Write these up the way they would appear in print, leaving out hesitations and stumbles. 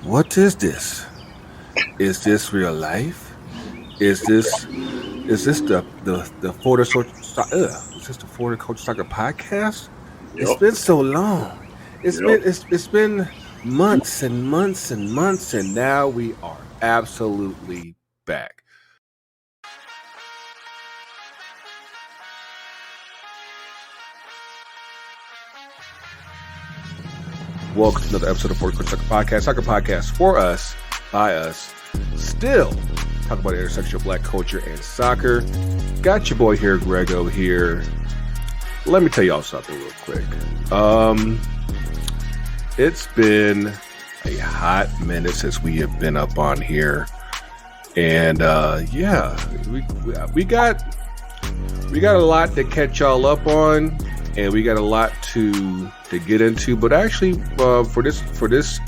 what is this? Is this real life? Is this the Florida is this the Florida Coach Soccer podcast? Yep. It's been so long. Yep. It's been months and months and months, and now we are absolutely back. Welcome to another episode of Florida Coach Soccer Podcast for us, by us, still talk about the intersection of black culture and soccer. Got your boy here, Greggo here. Let me tell y'all something real quick. It's been a hot minute since we have been up on here, and we got a lot to catch y'all up on, and we got a lot to get into. But actually, for this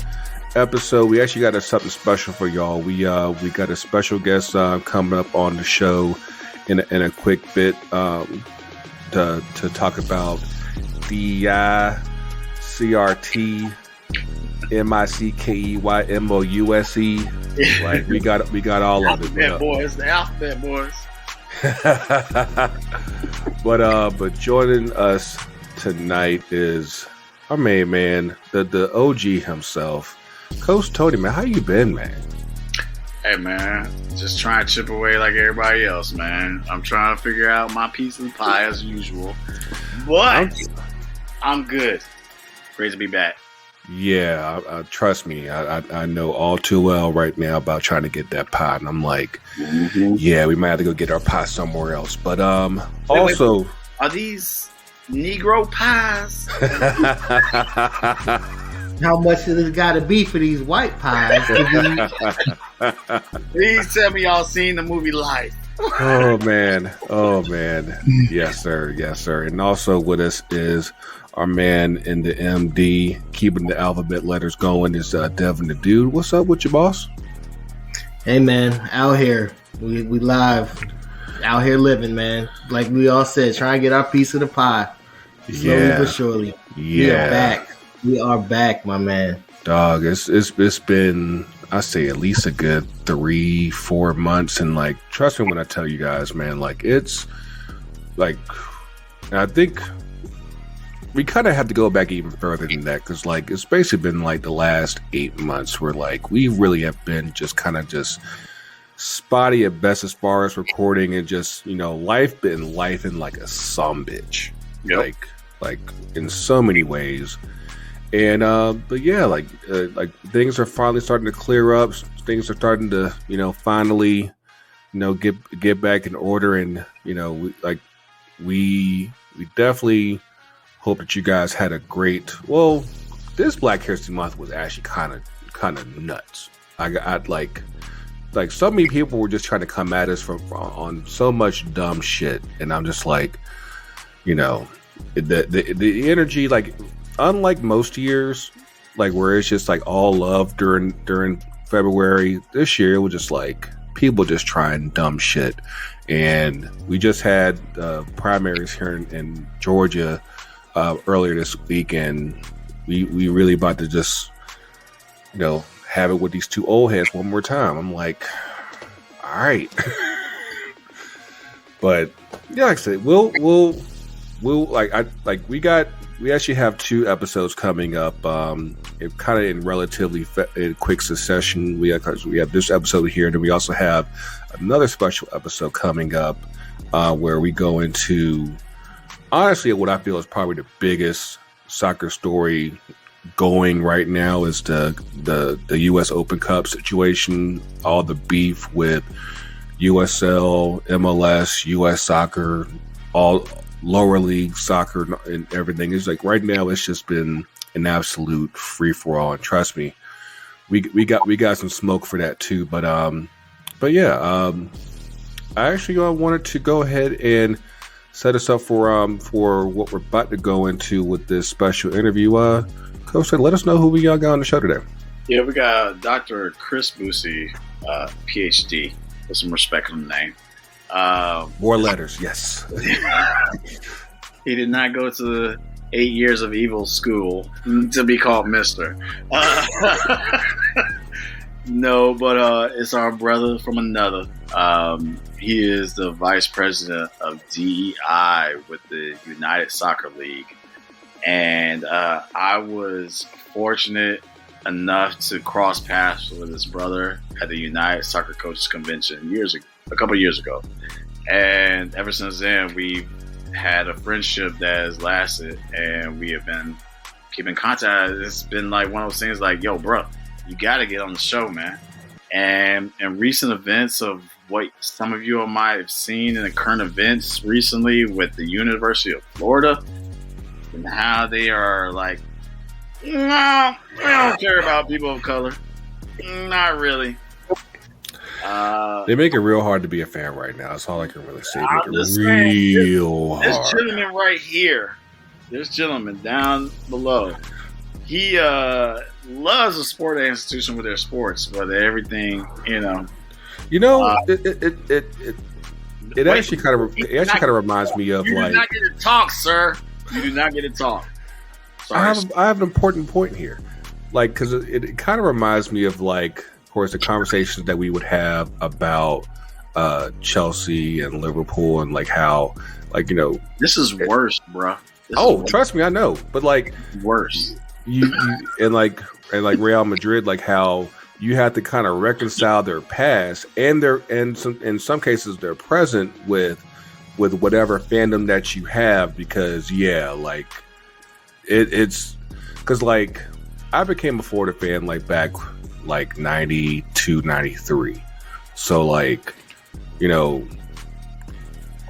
episode, we actually got something special for y'all. We got a special guest coming up on the show in a quick bit to talk about DEI, CRT, MICKEYMOUSE. Like we got all of it. Alphabet boys, the alphabet boys. But joining us tonight is our main man, the OG himself, Coach Tony. Man, how you been, man? Hey man, just trying to chip away like everybody else, man. I'm trying to figure out my piece of the pie as usual, but I'm good. Great to be back. Yeah, trust me, I know all too well right now about trying to get that pie, and I'm like, yeah, we might have to go get our pie somewhere else. But also, are these Negro pies? How much has it got to be for these white pies? Please tell me y'all seen the movie Life. Oh man, yes sir. And also with us is our man in the MD, keeping the alphabet letters going, is Devin the dude. What's up with you, boss? Hey man, out here, we live, out here living, man. Like we all said, trying to get our piece of the pie, slowly but surely. Yeah, we are back, my man. Dog, it's been, I say, at least a good 3-4 months, and like, trust me when I tell you guys, man, like it's like, I think we kind of have to go back even further than that, because like it's basically been like the last 8 months where like we really have been just kind of just spotty at best as far as recording, and just, you know, life in like a sumbitch. Yep. like in so many ways. And but yeah, like things are finally starting to clear up. Things are starting to, you know, finally, you know, get back in order. And, you know, we definitely hope that you guys had a great, well, this Black History Month was actually kind of nuts. I like so many people were just trying to come at us on so much dumb shit, and I'm just like, you know, the energy, like, unlike most years, like where it's just like all love during February, this year it was just like people just trying dumb shit. And we just had primaries here in Georgia earlier this week, and we really about to just, you know, have it with these two old heads one more time. I'm like, all right. But yeah, like I said, we'll we actually have 2 episodes coming up, it kind of in relatively in quick succession. We have this episode here, and then we also have another special episode coming up where we go into, honestly, what I feel is probably the biggest soccer story going right now is the U.S. Open Cup situation, all the beef with USL, MLS, U.S. Soccer, all lower league soccer and everything. It's like right now it's just been an absolute free for all, and trust me, we got some smoke for that too. But yeah, I actually wanted to go ahead and set us up for what we're about to go into with this special interview. Coach, let us know who we got on the show today. Yeah, we got Dr. Chris Busey, PhD, with some respect on the name. More letters, yes. He did not go to 8 years of evil school to be called Mister. No, but it's our brother from another. He is the Vice President of DEI with the United Soccer League. And I was fortunate enough to cross paths with his brother at the United Soccer Coaches Convention a couple of years ago. And ever since then, we've had a friendship that has lasted, and we have been keeping contact. It's been like one of those things like, yo, bro, you got to get on the show, man. And recent events of what some of you might have seen in the current events recently with the University of Florida and how they are like, no, we don't care about people of color. Not really. They make it real hard to be a fan right now. That's all I can really say. Make it real hard. This gentleman right here, this gentleman down below, he loves a sport institution with their sports, whether everything, it actually kind of reminds me of you like. You do not get to talk, sir. You do not get to talk. Sorry. I have an important point here, like because it kind of reminds me of like, of course, the conversations that we would have about Chelsea and Liverpool and like how, like this is worse, bro. Trust me, I know, but like worse. You and like Real Madrid, like how you have to kind of reconcile their past and in some cases their present with whatever fandom that you have, because like it's because like I became a Florida fan like back like 92, 93. So like,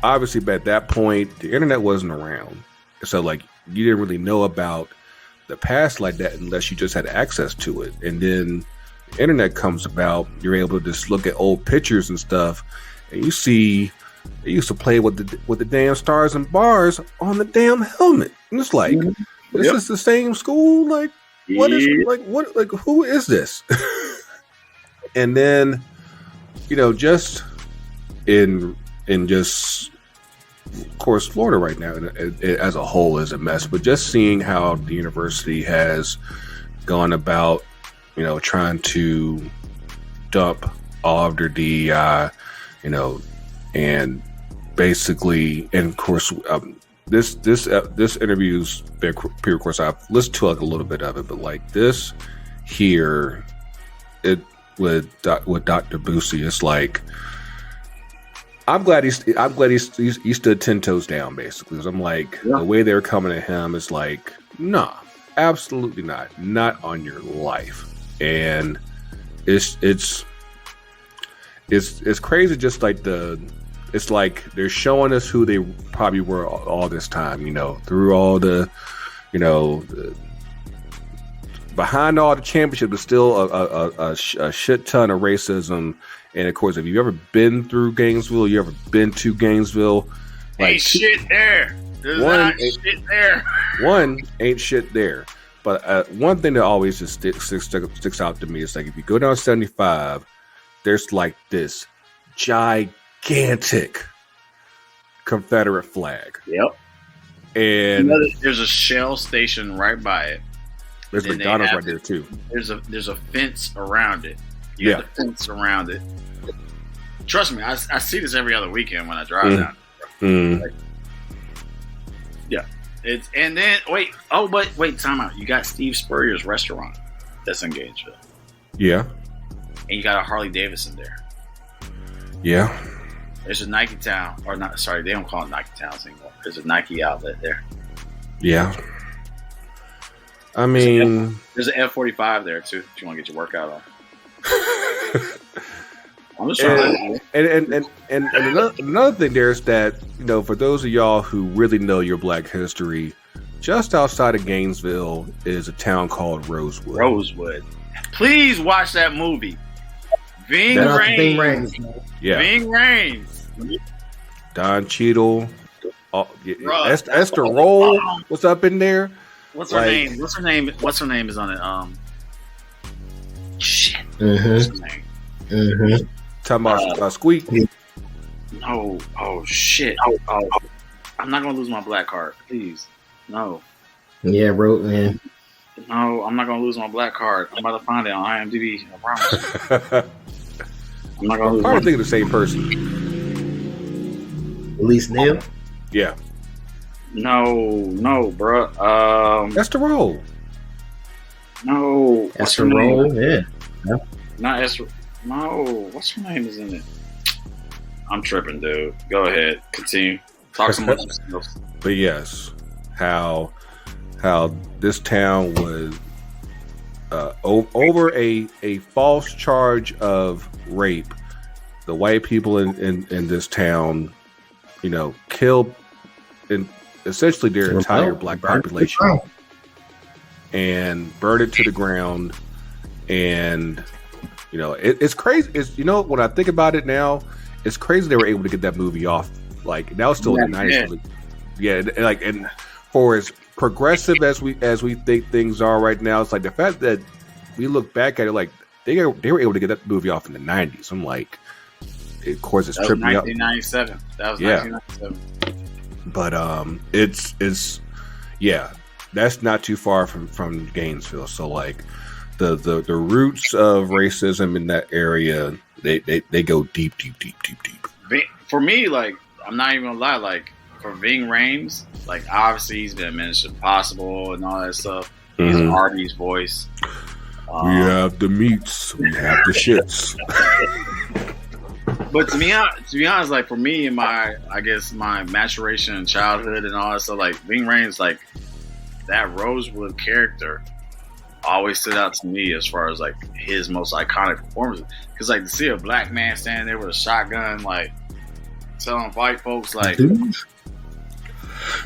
obviously at that point the internet wasn't around. So like you didn't really know about the past like that unless you just had access to it. And then the internet comes about, you're able to just look at old pictures and stuff, and you see they used to play with the damn stars and bars on the damn helmet. And it's like, this is the same school? Like, what is who is this? And then, just in just, of course, Florida right now as a whole is a mess, but just seeing how the university has gone about, trying to dump all of their DEI, and basically, and of course, this interview's been pure. Of course, I've listened to like a little bit of it, but like this here, with Dr. Busey, it's like I'm glad he stood 10 toes down basically. Because I'm like, the way they're coming at him is like, nah, absolutely not on your life, and it's crazy. Just like it's like they're showing us who they probably were all this time, through all the, behind all the championship, there's still a shit ton of racism. And of course, if you've ever been through Gainesville, you ever been to Gainesville, like, ain't shit there. There's not shit there. One ain't shit there. But one thing that always just sticks out to me is like if you go down 75, there's like this gigantic Confederate flag. Yep. And there's a Shell station right by it. There's McDonald's right there too. There's a fence around it. You have the fence around it. Trust me, I see this every other weekend when I drive down. Like, it's and then wait, time out. You got Steve Spurrier's restaurant that's in Gainesville. Yeah. And you got a Harley Davidson there. Yeah. There's a Nike Town, or not? Sorry, they don't call it Nike Towns anymore. There's a Nike outlet there. Yeah. I mean, there's an F45 there too. If you want to get your workout on. I'm just trying. And another thing there is that for those of y'all who really know your Black history, just outside of Gainesville is a town called Rosewood. Rosewood. Please watch that movie. Ving Rhames. Yeah. Ving Rhames. Don Cheadle. Esther Roll. What's up in there? What's her name? What's her name is on it? Shit. What's her name? Talking about Squeak. No. Oh shit. Oh. I'm not gonna lose my black card. Please. No. Yeah, bro, man. No, I'm not gonna lose my black card. I'm about to find it on IMDb. I promise. I'm not gonna I'm lose. probably thinking the same person. Elise Neal. Yeah, No, bro. that's the role. No, That's the role. Yeah. Not Esther. No, what's her name is in it? I'm tripping, dude. Go ahead, continue. Talk some more stuff. But yes, how this town was over a false charge of rape. The white people in this town, killed essentially their entire black population and burned it to the ground. And it's crazy. It's when I think about it now, it's crazy they were able to get that movie off. Like that was still in the 90s. Yeah, like and for as progressive as we think things are right now, it's like the fact that we look back at it like they were able to get that movie off in the 90s. I'm like, of course, it's tripping me up. 1997. That was 1997. But it's that's not too far from Gainesville. So like the roots of racism in that area, they go deep. For me, like I'm not even gonna lie, like for Ving Rhames, like obviously he's been Mission Impossible and all that stuff. He's Artie's voice. We have the meats, we have the shits. But to be honest, like for me and my maturation in childhood and all that stuff, like Ving Rhames, like that Rosewood character always stood out to me as far as like his most iconic performances. Because like to see a black man standing there with a shotgun, like telling white folks like,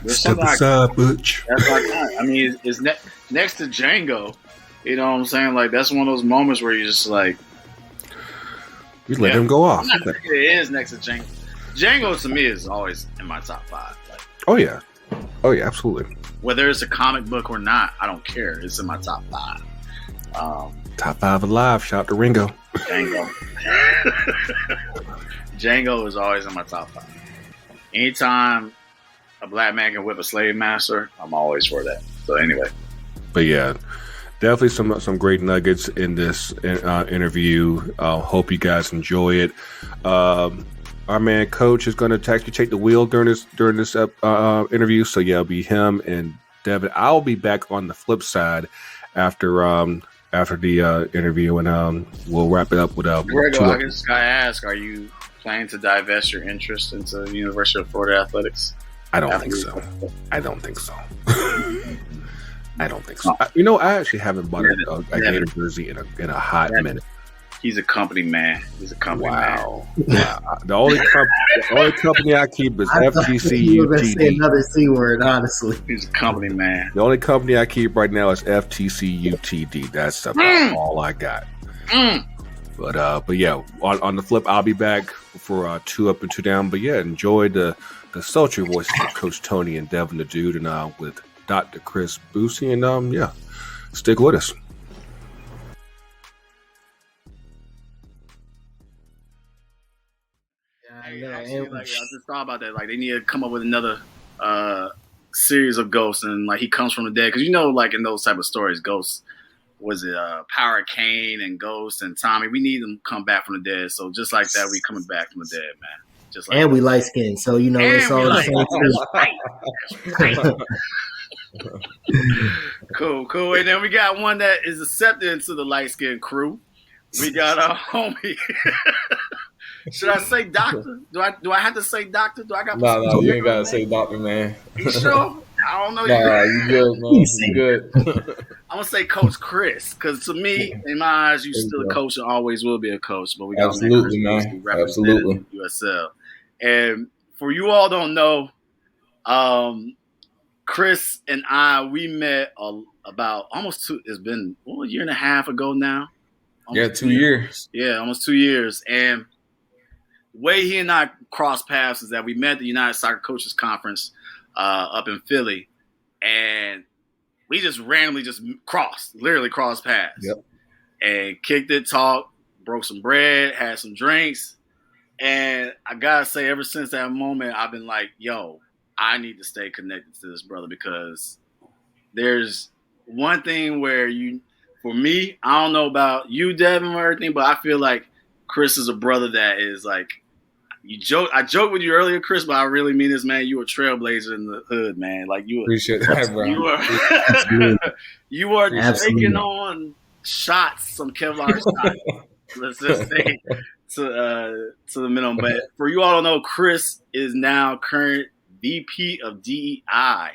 "Step aside, butch." That's like, I mean, it's next to Django. You know what I'm saying? Like that's one of those moments where you're just like, we let him go off. I'm not thinking it is next to Django. Django to me is always in my top 5. Like, oh yeah, absolutely. Whether it's a comic book or not, I don't care. It's in my top 5. Top 5 alive. Shout out to Ringo. Django. Django is always in my top 5. Anytime a black man can whip a slave master, I'm always for that. So anyway. But yeah, definitely some great nuggets in this interview. Hope you guys enjoy it. Our man Coach is going to actually take the wheel during this interview. So yeah, it'll be him and Devin. I'll be back on the flip side after the interview, and we'll wrap it up with Greggo, I just gotta ask: are you planning to divest your interest into the University of Florida athletics? I don't think so. I don't think so. I actually haven't bought a Gator jersey in a hot minute. He's a company man. Wow. The only company I keep is FTCUTD. You were going to say another C word, honestly. He's a company man. The only company I keep right now is FTCUTD. That's about all I got. But yeah, on the flip, I'll be back for 2 Up and 2 Down. But yeah, enjoy the sultry voices of Coach Tony and Devin the Dude, and with Dr. Chris Busey, and yeah, stick with us. Actually, I just thought about that. Like, they need to come up with another series of ghosts, and like he comes from the dead. Because like in those type of stories, ghosts was it Power Kane and Ghost and Tommy. We need them to come back from the dead. So just like that, we coming back from the dead, man. Just like and we light skinned, so it's all the same. Cool. And then we got one that is accepted into the light skinned crew. We got our homie. Should I say doctor? Do I have to say doctor? Do I got? No, you ain't gotta say doctor, man. You sure? I don't know. Nah, you good, man. You good. I'm gonna say Coach Chris, because to me, in my eyes, you still a coach and always will be a coach. But we got absolutely, man. Absolutely. USL. And for you all don't know, Chris and we met about almost it's been a year and a half ago now. Almost 2 years. Yeah, almost 2 years. And the way he and I crossed paths is that we met at the United Soccer Coaches Conference up in Philly, and we just randomly literally crossed paths. Yep. And kicked it, talked, broke some bread, had some drinks. And I gotta say, ever since that moment, I've been like, yo, I need to stay connected to this brother, because there's one thing where for me, I don't know about you, Devin, or everything, but I feel like Chris is a brother that is like, I joked with you earlier, Chris, but I really mean this, man. You a trailblazer in the hood, man. Like you Appreciate that, bro. You are taking on shots, some Kevlar shots. Let's just say to the minimum. But for you all don't know, Chris is now current VP of DEI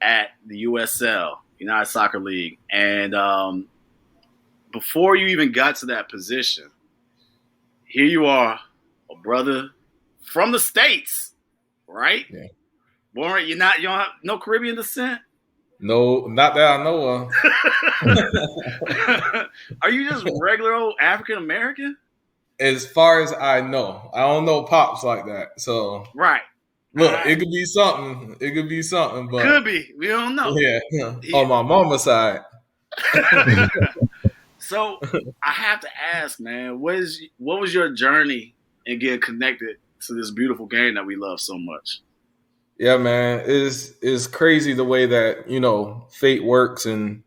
at the USL, United Soccer League. And before you even got to that position, here you are, a brother from the States, right? Yeah. Born, you don't have no Caribbean descent? No, not that I know of. Are you just regular old African American? As far as I know, I don't know pops like that. So right. Look, it could be something. It could be something, but could be. We don't know. Yeah. On my mama's side. So I have to ask, man, what was your journey in getting connected to this beautiful game that we love so much? Yeah, man, it's crazy the way that, you know, fate works and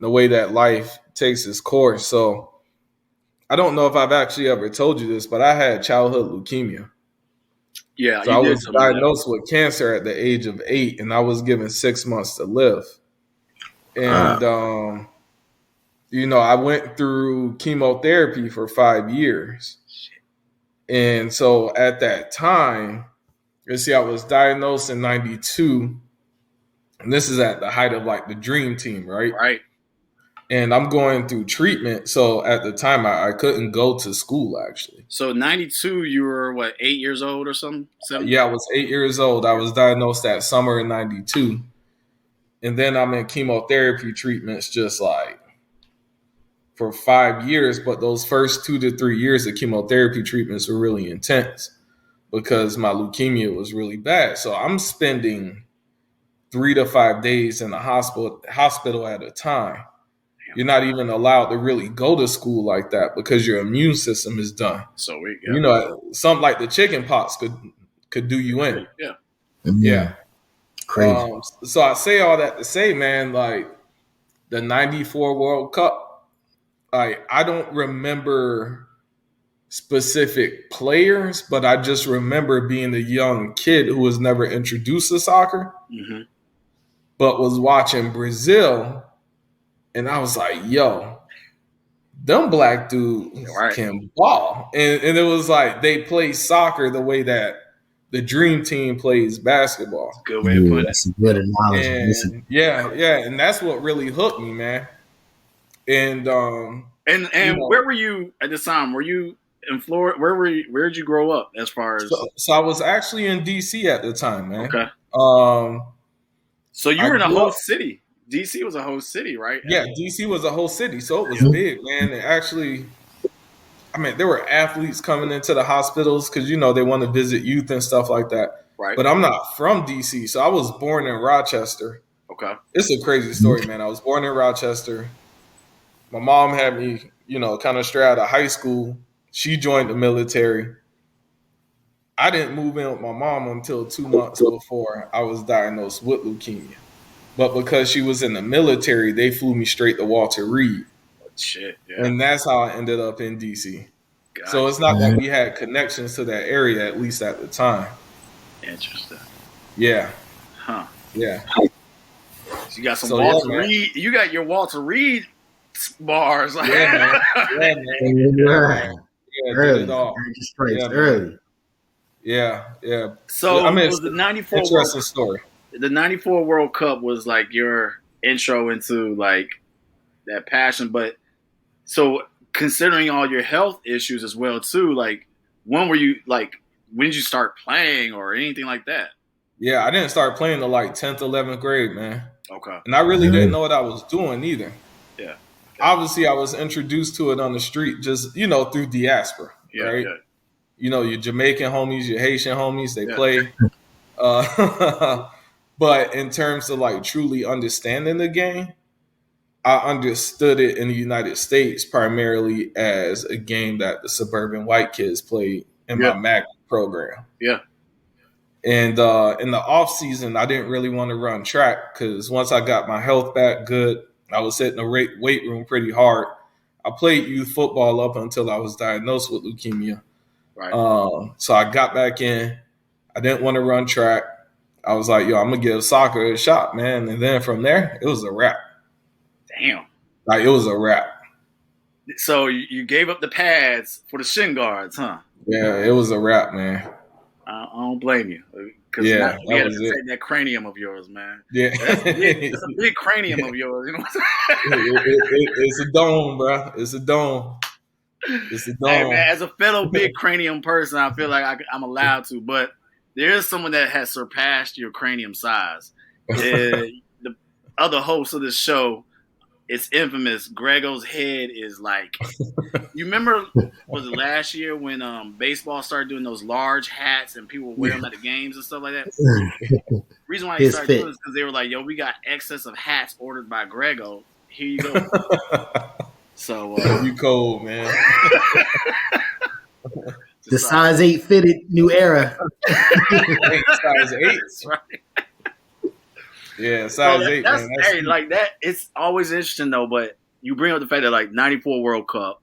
the way that life takes its course. So I don't know if I've actually ever told you this, but I had childhood leukemia. Yeah, so I was diagnosed with cancer at the age of 8, and I was given 6 months to live. And you know, I went through chemotherapy for 5 years. And so at that time, you see, I was diagnosed in 92. And this is at the height of like the dream team, right? Right. And I'm going through treatment. So at the time, I couldn't go to school, actually. So 92, you were, what, 8 years old or something? 7? Yeah, I was 8 years old. I was diagnosed that summer in 92. And then I'm in chemotherapy treatments just like for 5 years. But those first 2 to 3 years of chemotherapy treatments were really intense because my leukemia was really bad. So I'm spending 3 to 5 days in the hospital at a time. You're not even allowed to really go to school like that because your immune system is done. So you know, something like the chicken pox could do you in. Yeah. Yeah. Crazy. So I say all that to say, man, like the 94 World Cup, like I don't remember specific players, but I just remember being a young kid who was never introduced to soccer, but was watching Brazil. And I was like, yo, them black dudes can ball. And it was like they play soccer the way that the dream team plays basketball. Good way to put it. That's a good analogy. And yeah. And that's what really hooked me, man. And you know, where were you at this time? Were you in Florida? Where did you grow up as far as so I was actually in DC at the time, man. Okay. So you were in a host city. DC was a host city, right? Yeah, DC was a host city, so it was big, man. And actually, I mean, there were athletes coming into the hospitals because, you know, they want to visit youth and stuff like that. Right. But I'm not from DC, so I was born in Rochester. Okay. It's a crazy story, man. I was born in Rochester. My mom had me, you know, kind of straight out of high school. She joined the military. I didn't move in with my mom until 2 months before I was diagnosed with leukemia. But because she was in the military, they flew me straight to Walter Reed. Shit, yeah. And that's how I ended up in DC. Gotcha. So it's not that we had connections to that area, at least at the time. Interesting. Yeah. Huh. Yeah. So you got some Walter Reed. You got your Walter Reed bars. Yeah, man. Yeah, man. Yeah, early. Early. Yeah. So I mean, it was the 94 interesting story. The 94 World Cup was like your intro into like that passion. But so considering all your health issues as well too, like when did you start playing or anything like that? Yeah, I didn't start playing till like 10th, 11th grade, man. Okay. And I really didn't know what I was doing either. Yeah. Okay. Obviously, I was introduced to it on the street just, you know, through diaspora, right? Yeah. You know, your Jamaican homies, your Haitian homies, they play. But in terms of like truly understanding the game, I understood it in the United States primarily as a game that the suburban white kids played in my MAC program. Yeah. And in the off season, I didn't really want to run track because once I got my health back good, I was hitting the weight room pretty hard. I played youth football up until I was diagnosed with leukemia. Right. So I got back in. I didn't want to run track. I was like, yo, I'm going to give soccer a shot, man. And then from there, it was a wrap. Damn. Like, it was a wrap. So you gave up the pads for the shin guards, huh? Yeah, it was a wrap, man. I don't blame you. Because we had to protect that cranium of yours, man. Yeah. It's a big cranium of yours. You know what I'm saying? It's a dome, bro. It's a dome. It's a dome. Hey, man, as a fellow big cranium person, I feel like I'm allowed to. But there is someone that has surpassed your cranium size. The other host of this show, it's infamous. Greggo's head is like, you remember, was it last year when baseball started doing those large hats and people would wear them at the games and stuff like that? The reason why they started doing it is because they were like, yo, we got excess of hats ordered by Greggo. Here you go. So you cold, man. The size 8 fitted new era. Size 8, right? Yeah, size 8. Man. Hey, like that. It's always interesting though. But you bring up the fact that like '94 World Cup,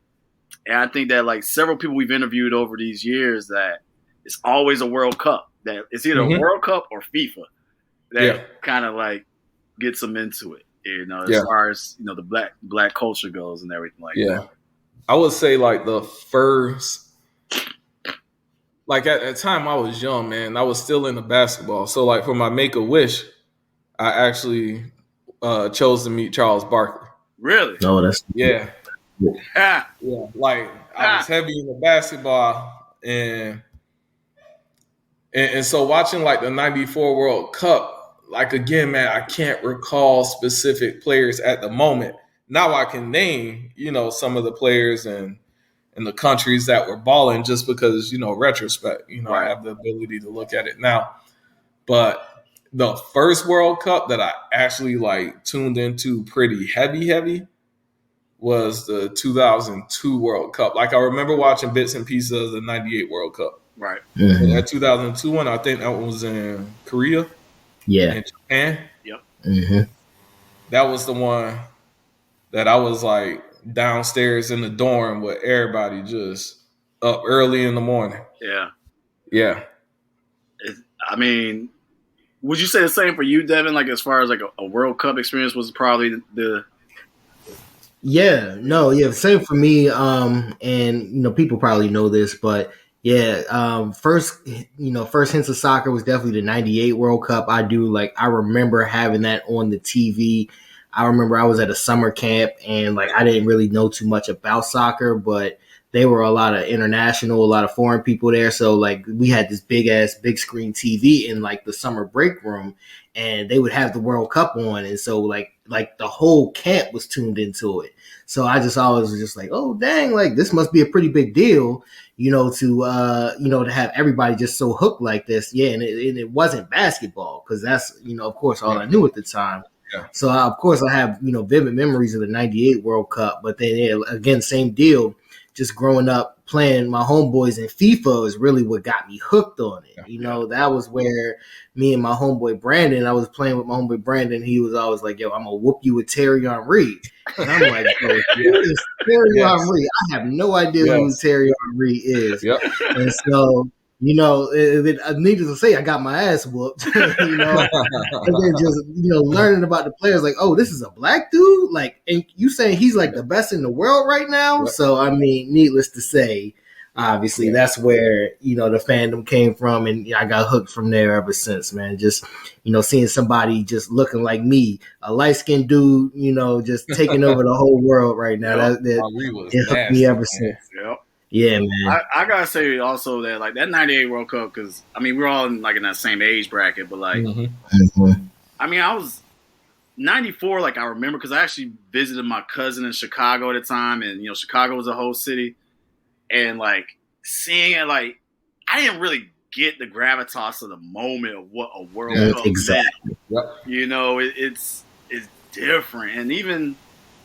and I think that like several people we've interviewed over these years that it's always a World Cup. That it's either a World Cup or FIFA that kind of like gets them into it. You know, as far as the black culture goes and everything like that. I would say like the first. Like at the time I was young, man, I was still into basketball. So like for my Make-A-Wish, I actually chose to meet Charles Barkley. Really? No, that's yeah. Like I was heavy into basketball, and so watching like the '94 World Cup, like again, man, I can't recall specific players at the moment. Now I can name, some of the players and the countries that were balling just because, retrospect, I have the ability to look at it now. But the first World Cup that I actually like tuned into pretty heavy was the 2002 World Cup. Like I remember watching bits and pieces of the 98 World Cup. Right. Mm-hmm. That 2002 one, I think that was in Korea. Yeah. In Japan. Yep. Mm-hmm. That was the one that I was like downstairs in the dorm with everybody just up early in the morning. Yeah. I mean, would you say the same for you, Devin? Like as far as like a World Cup experience was probably the. Same for me. And people probably know this, but first hints of soccer was definitely the '98 World Cup. I remember having that on the TV. I remember I was at a summer camp and like I didn't really know too much about soccer, but there were a lot of international, a lot of foreign people there. So like we had this big screen TV in like the summer break room, and they would have the World Cup on, and so like the whole camp was tuned into it. So I just always was just like, oh dang, like this must be a pretty big deal, to have everybody just so hooked like this. Yeah, and it wasn't basketball because that's of course all I knew at the time. Yeah. So of course I have vivid memories of the '98 World Cup, but then again same deal. Just growing up playing my homeboys in FIFA is really what got me hooked on it. That was where me and my homeboy Brandon, I was playing with my homeboy Brandon. He was always like, yo, I'm going to whoop you with Terry Henry. And I'm like, who is Terry Henry? I have no idea who Terry Henry is. Yep. And so, needless to say, I got my ass whooped, and then just, learning about the players, like, oh, this is a black dude, like, and you saying he's like the best in the world right now. Yep. So, I mean, needless to say, obviously that's where, the fandom came from, and I got hooked from there ever since, man. Just, seeing somebody just looking like me, a light-skinned dude, just taking over the whole world right now. It hooked me ever since. Yep. Yeah, man. I gotta say also that like that '98 World Cup, because I mean we're all in that same age bracket, but like I mean I was '94, like I remember because I actually visited my cousin in Chicago at the time, and Chicago was a host city, and like seeing it, like I didn't really get the gravitas of the moment of what a World Cup exactly. Yep. It's different, and even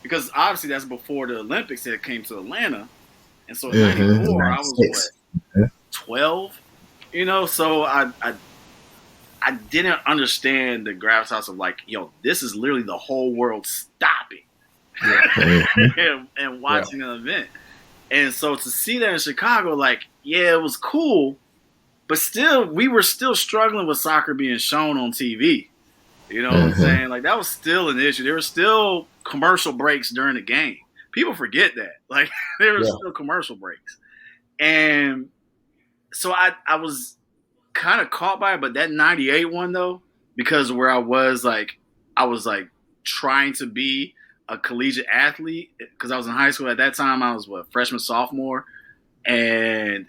because obviously that's before the Olympics that came to Atlanta. And so in '94, I was 12, so I I didn't understand the gravitas of like, this is literally the whole world stopping and watching an event. And so to see that in Chicago, like, yeah, it was cool, but still, we were still struggling with soccer being shown on TV. You know what I'm saying? Like, that was still an issue. There were still commercial breaks during the game. People forget that. Like, there were still commercial breaks. And so I was kind of caught by it, but that 98 one, though, because where I was trying to be a collegiate athlete, because I was in high school at that time. I was freshman, sophomore, and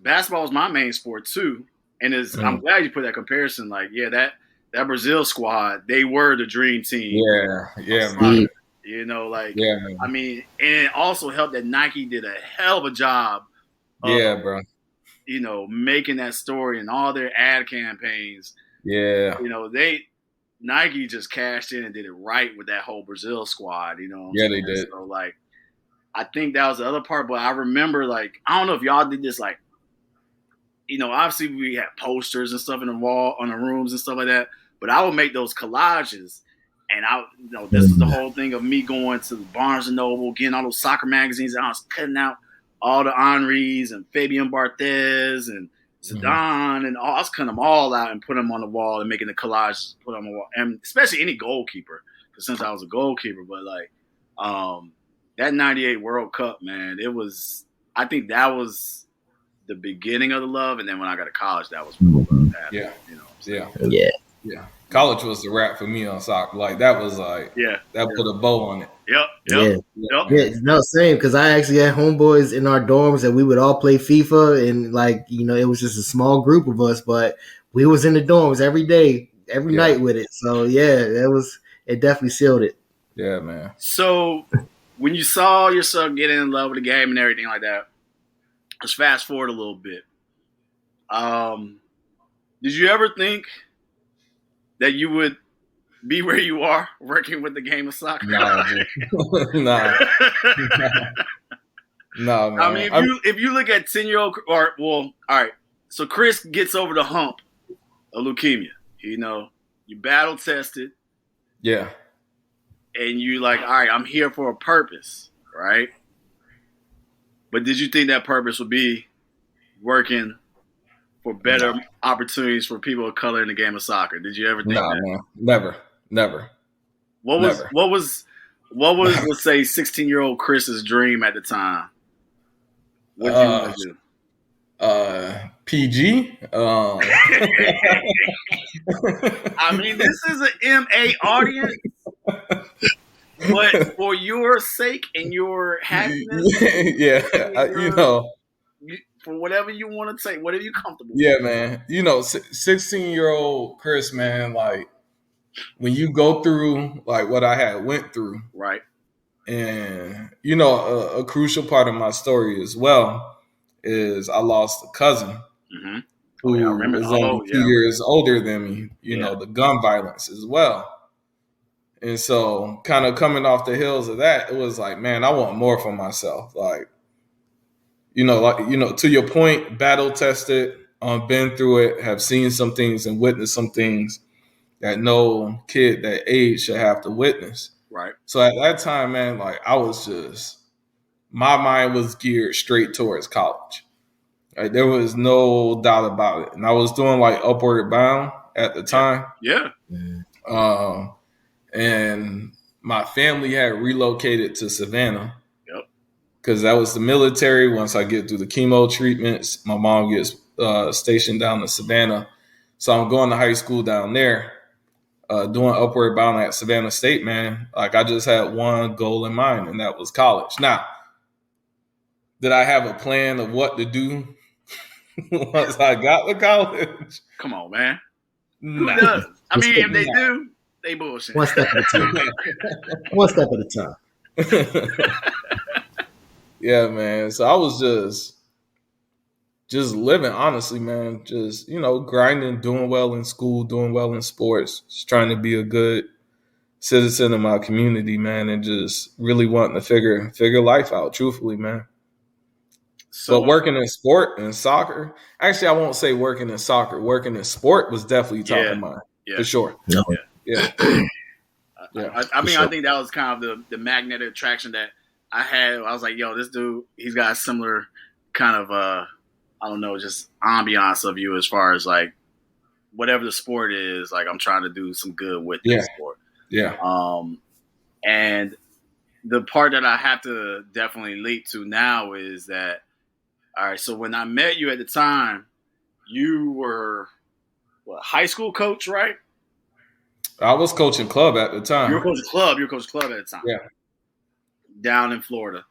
basketball was my main sport too. And I'm glad you put that comparison. Like, yeah, that Brazil squad, they were the dream team. Yeah. Man. You know, like, I mean, and it also helped that Nike did a hell of a job of, bro. You know, making that story and all their ad campaigns. Yeah. You know, Nike just cashed in and did it right with that whole Brazil squad, you know. Yeah, they did. So, like, I think that was the other part, but I remember, like, I don't know if y'all did this, like, you know, obviously we had posters and stuff in the wall, on the rooms and stuff like that, but I would make those collages, and this is the whole thing of me going to the Barnes & Noble, getting all those soccer magazines, and I was cutting out all the Henrys and Fabian Barthez and Zidane and all. I was cutting them all out and putting them on the wall and making the collage, put them on the wall, and especially any goalkeeper, because since I was a goalkeeper, but like that 98 World Cup, man, I think that was the beginning of the love, and then when I got to college, that was when the love happened. You know what I'm saying? Yeah. College was the wrap for me on soccer. Like, that was like, that put a bow on it. Yep. No, same, because I actually had homeboys in our dorms and we would all play FIFA, and like, you know, it was just a small group of us, but we was in the dorms every day, every night with it. So it definitely sealed it. Yeah, man. So when you saw yourself getting in love with the game and everything like that, let's fast forward a little bit. Did you ever think that you would be where you are working with the game of soccer? No, man. I mean, if you look at 10-year-old, all right. So Chris gets over the hump of leukemia. You know, you battle tested. Yeah. And you like, all right, I'm here for a purpose, right? But did you think that purpose would be working for better opportunities for people of color in the game of soccer? Did you ever think that? Man. Never. What was let's say 16-year-old Chris's dream at the time? What did you want to do? PG. I mean, this is an MA audience, but for your sake and your happiness, you know, for whatever you want to say, whatever you're comfortable with. Yeah, man. You know, 16-year-old Chris, man, like, when you go through like what I had went through, right? And you know, a crucial part of my story as well is I lost a cousin who was only 2 years older than me. You know, the gun violence as well. And so, kind of coming off the heels of that, it was like, man, I want more for myself. Like, to your point, battle tested, been through it, have seen some things and witnessed some things that no kid that age should have to witness. Right. So at that time, man, like, my mind was geared straight towards college. Like, there was no doubt about it. And I was doing like Upward Bound at the time. Yeah. And my family had relocated to Savannah. Yep. Because that was the military. Once I get through the chemo treatments, my mom gets stationed down in Savannah. So I'm going to high school down there. Doing Upward Bound at Savannah State, man. Like, I just had one goal in mind, and that was college. Now, did I have a plan of what to do once I got to college? Come on, man. Nah. Who does? I mean, if they do, they bullshit. One step at a time. One step at a time. Yeah, man. So I was just living, honestly, man, just, you know, grinding, doing well in school, doing well in sports, just trying to be a good citizen of my community, man, and just really wanting to figure life out, truthfully, man. So But working in sport and soccer, actually, I won't say working in soccer. Working in sport was definitely top of mind for sure. No. Yeah. I mean, I think that was kind of the magnetic attraction that I had. I was like, yo, this dude, he's got a similar kind of, I don't know, just ambiance of you as far as like whatever the sport is. Like, I'm trying to do some good with this sport. Yeah. And the part that I have to definitely leap to now is that, all right, so when I met you at the time, you were high school coach, right? I was coaching club at the time. You were coaching club. You were coaching club at the time. Yeah. Down in Florida.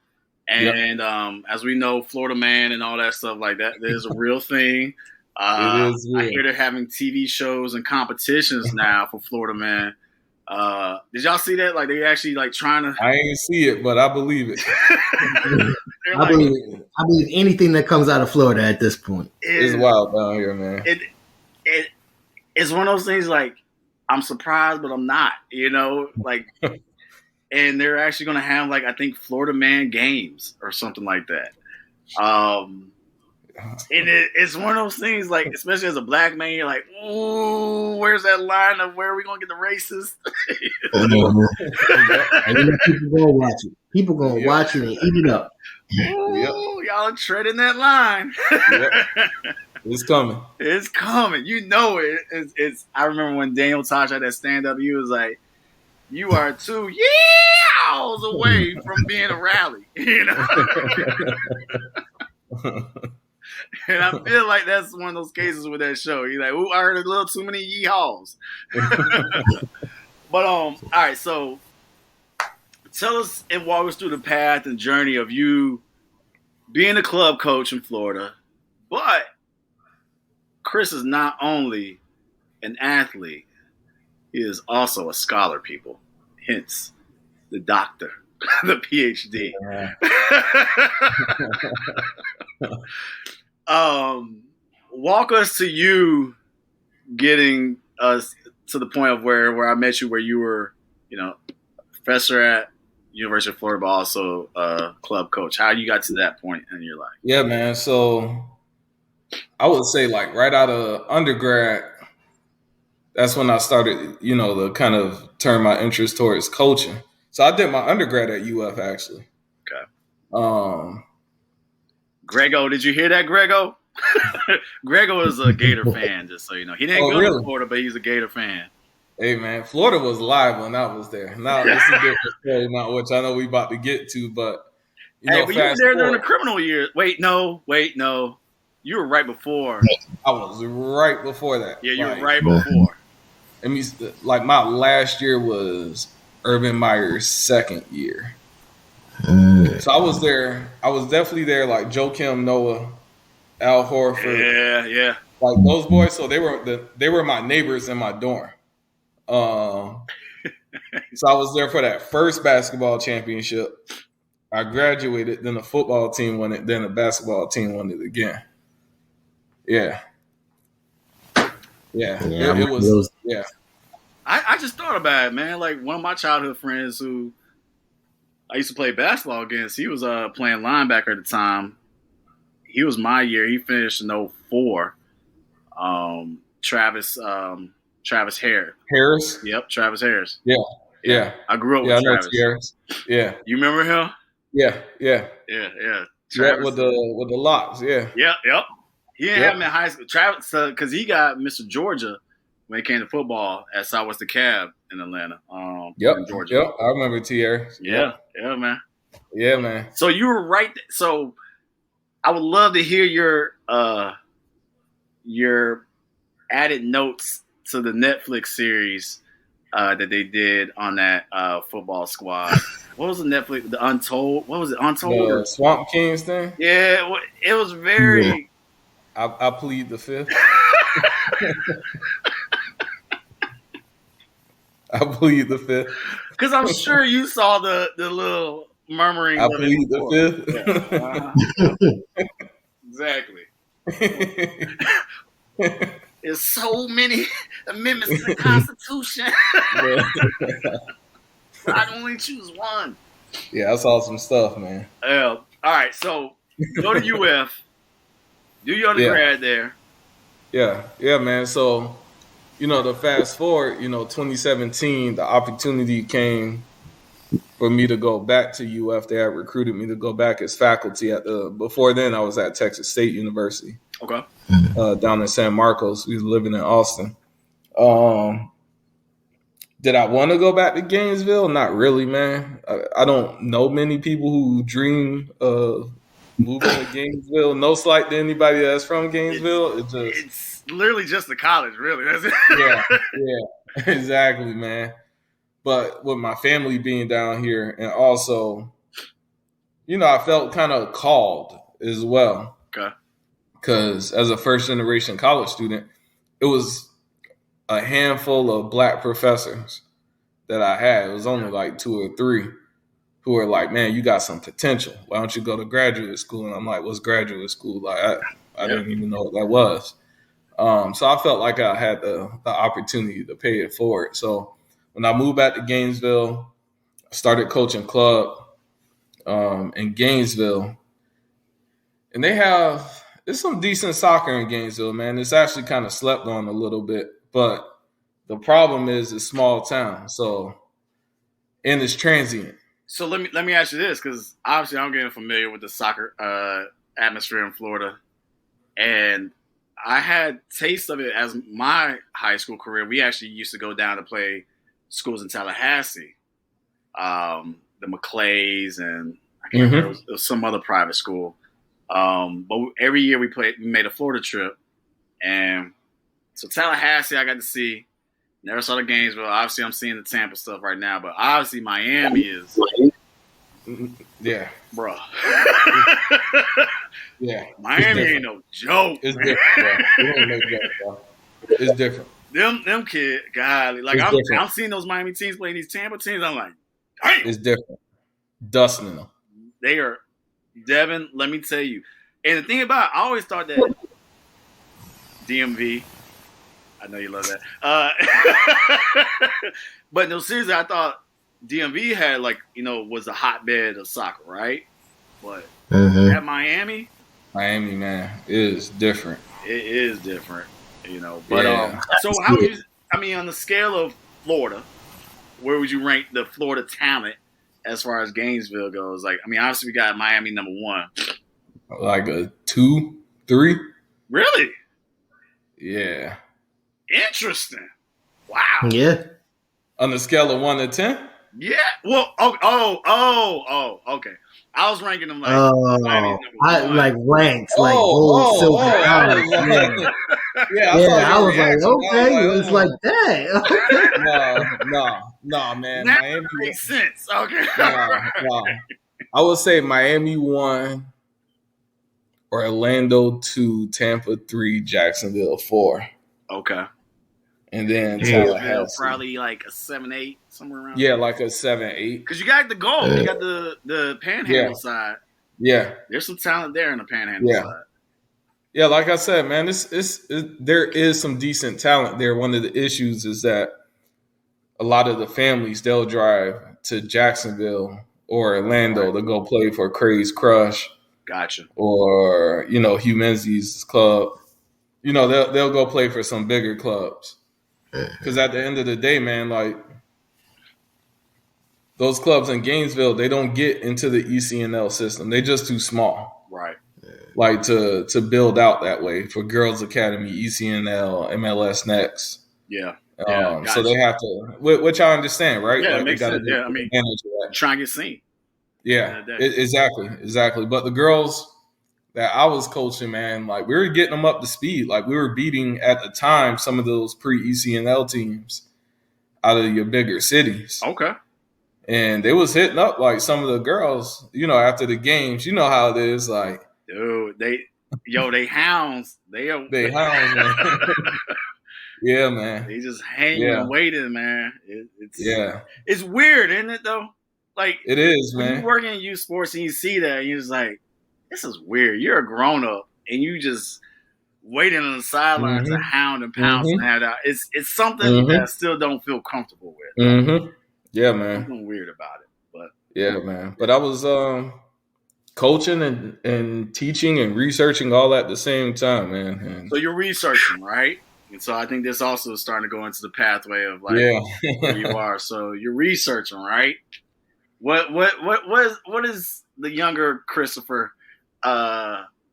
And as we know, Florida Man and all that stuff like that, there's a real thing. It is real. I hear they're having TV shows and competitions now for Florida Man. Did y'all see that? Like, they actually like trying to. I ain't see it, but I believe it. I believe anything that comes out of Florida at this point. It's wild down here, man. It's one of those things like I'm surprised, but I'm not. You know, like, and they're actually going to have like I think Florida Man games or something like that. And it's one of those things, like, especially as a black man, you're like, ooh, where's that line of where are we going to get the racist? And you know, people going to watch it. People going to watch it and eat it up. Ooh, y'all are treading that line. It's coming. It's coming. You know it. It's. I remember when Daniel Tosh had that stand-up, he was like, you are 2 years away from being a rally. You know? And I feel like that's one of those cases with that show. You're like, ooh, I heard a little too many yeehaws. But all right, so tell us and walk us through the path and journey of you being a club coach in Florida. But Chris is not only an athlete, he is also a scholar, people. Hence the doctor, the PhD. Walk us to you getting us to the point of where I met you, where you were, you know, professor at University of Florida, but also a club coach. How you got to that point in your life? Yeah, man. So I would say like right out of undergrad, that's when I started, you know, to kind of turn my interest towards coaching. So I did my undergrad at UF actually. Okay. Greggo, did you hear that, Greggo? Greggo is a Gator fan, just so you know. He didn't go to Florida, but he's a Gator fan. Hey, man, Florida was live when I was there. Now, it's a different story, not which I know we about to get to, but, you know, but you were there during the criminal years. Wait, no. You were right before. I was right before that. Yeah, you were right before. I mean, like, my last year was Urban Meyer's second year. So I was there. I was definitely there, like Joakim Noah, Al Horford. Yeah. Like those boys. So they were my neighbors in my dorm. So I was there for that first basketball championship. I graduated, then the football team won it, then the basketball team won it again. Yeah. It was. Yeah. I just thought about it, man. Like one of my childhood friends who I used to play basketball against, he was playing linebacker at the time. He was my year. He finished in 2004. Travis Harris? Yep, Travis Harris. Yeah. I grew up with Travis. Harris. Yeah. You remember him? Yeah. Travis, with the locks, yeah. Yep. He didn't have him in high school. Travis, because he got Mr. Georgia when it came to football at Southwest DeKalb in Atlanta. In Georgia. Yep. I remember T. Harris. Yeah, man. Yeah, man. So you were right. So I would love to hear your added notes to the Netflix series that they did on that football squad. What was the Netflix? The Untold? What was it? Untold? The Swamp Kings thing? Yeah, it was very... Yeah. I plead the fifth. I plead the fifth. Because I'm sure you saw the little murmuring. I plead the fifth. Exactly. There's so many amendments to the Constitution. I can only choose one. Yeah, I saw some stuff, man. All right, so go to UF, do your undergrad there. Yeah, man. So, the fast forward, 2017, the opportunity came for me to go back to UF. They had recruited me to go back as faculty before then I was at Texas State University. Okay. Down in San Marcos. We was living in Austin. Did I want to go back to Gainesville? Not really, man. I don't know many people who dream of moving to Gainesville. No slight to anybody that's from Gainesville. It's literally just the college, really. That's it. Yeah, exactly, man. But with my family being down here, and also, I felt kind of called as well. Okay. Because as a first generation college student, it was a handful of black professors that I had. It was only like 2 or 3 who were like, man, you got some potential. Why don't you go to graduate school? And I'm like, what's graduate school? Like, I didn't even know what that was. So I felt like I had the opportunity to pay it forward. So when I moved back to Gainesville, I started coaching club in Gainesville. And there's some decent soccer in Gainesville, man. It's actually kind of slept on a little bit. But the problem is it's small town, and it's transient. So let me ask you this, because obviously I'm getting familiar with the soccer atmosphere in Florida, and I had taste of it as my high school career. We actually used to go down to play schools in Tallahassee, the McClays, and I can't remember, it was some other private school. But every year we made a Florida trip, and so Tallahassee I got to see. Never saw the Gainesville. Obviously, I'm seeing the Tampa stuff right now, but obviously Miami is, yeah, bro. Yeah, Miami ain't no joke. It's different, bro. It's different. Them kids, golly, like I'm seeing those Miami teams playing these Tampa teams. I'm like, damn, it's different. Dusting them. They are, Devin. Let me tell you. And the thing about it, I always thought that DMV. I know you love that. But no, seriously, I thought DMV had was a hotbed of soccer, right? But at Miami, man, is different. It is different, But so how would you? On the scale of Florida, where would you rank the Florida talent as far as Gainesville goes? Obviously we got Miami number 1. Like a 2, 3. Really? Yeah. Interesting. Wow. Yeah. On the scale of 1 to 10? Yeah. Well, okay. I was ranking them like ranked, like gold, silver, college. I was like, okay, it's like that. No, man. That Miami makes sense. Okay. No. I would say Miami 1, Orlando 2, Tampa 3, Jacksonville 4. Okay. And then probably like a 7-8, somewhere around. Yeah, like a 7-8. Because you got the goal, you got the panhandle side. Yeah, there's some talent there in the panhandle side. Yeah, like I said, man, there is some decent talent there. One of the issues is that a lot of the families, they'll drive to Jacksonville or Orlando to go play for Craze Crush. Gotcha. Or Hugh Menzies' club. They'll go play for some bigger clubs. Because at the end of the day, man, like those clubs in Gainesville, they don't get into the ECNL system. They're just too small. Right. Like to build out that way for Girls Academy, ECNL, MLS Next. Yeah. Gotcha. So they have to, which I understand, right? Yeah, like it makes sense. Yeah, try and get seen. Yeah, exactly. But the girls that I was coaching, man, like we were getting them up to speed. Like we were beating at the time some of those pre-ECNL teams out of your bigger cities. Okay. And they was hitting up like some of the girls, after the games. You know how it is, like, dude, they hounds. They hounds, man. Yeah, man. They just hanging and waiting, man. It's weird, isn't it though? Like it is, man. You working in youth sports and you see that, and you're just like, this is weird. You're a grown up and you just waiting on the sidelines to hound and pounce and have out. It's something that I still don't feel comfortable with. Yeah, man. Something weird about it, but yeah, man. But I was coaching and teaching and researching all at the same time, man. And so you're researching, right? And so I think this also is starting to go into the pathway of like where you are. So you're researching, right? What is the younger Christopher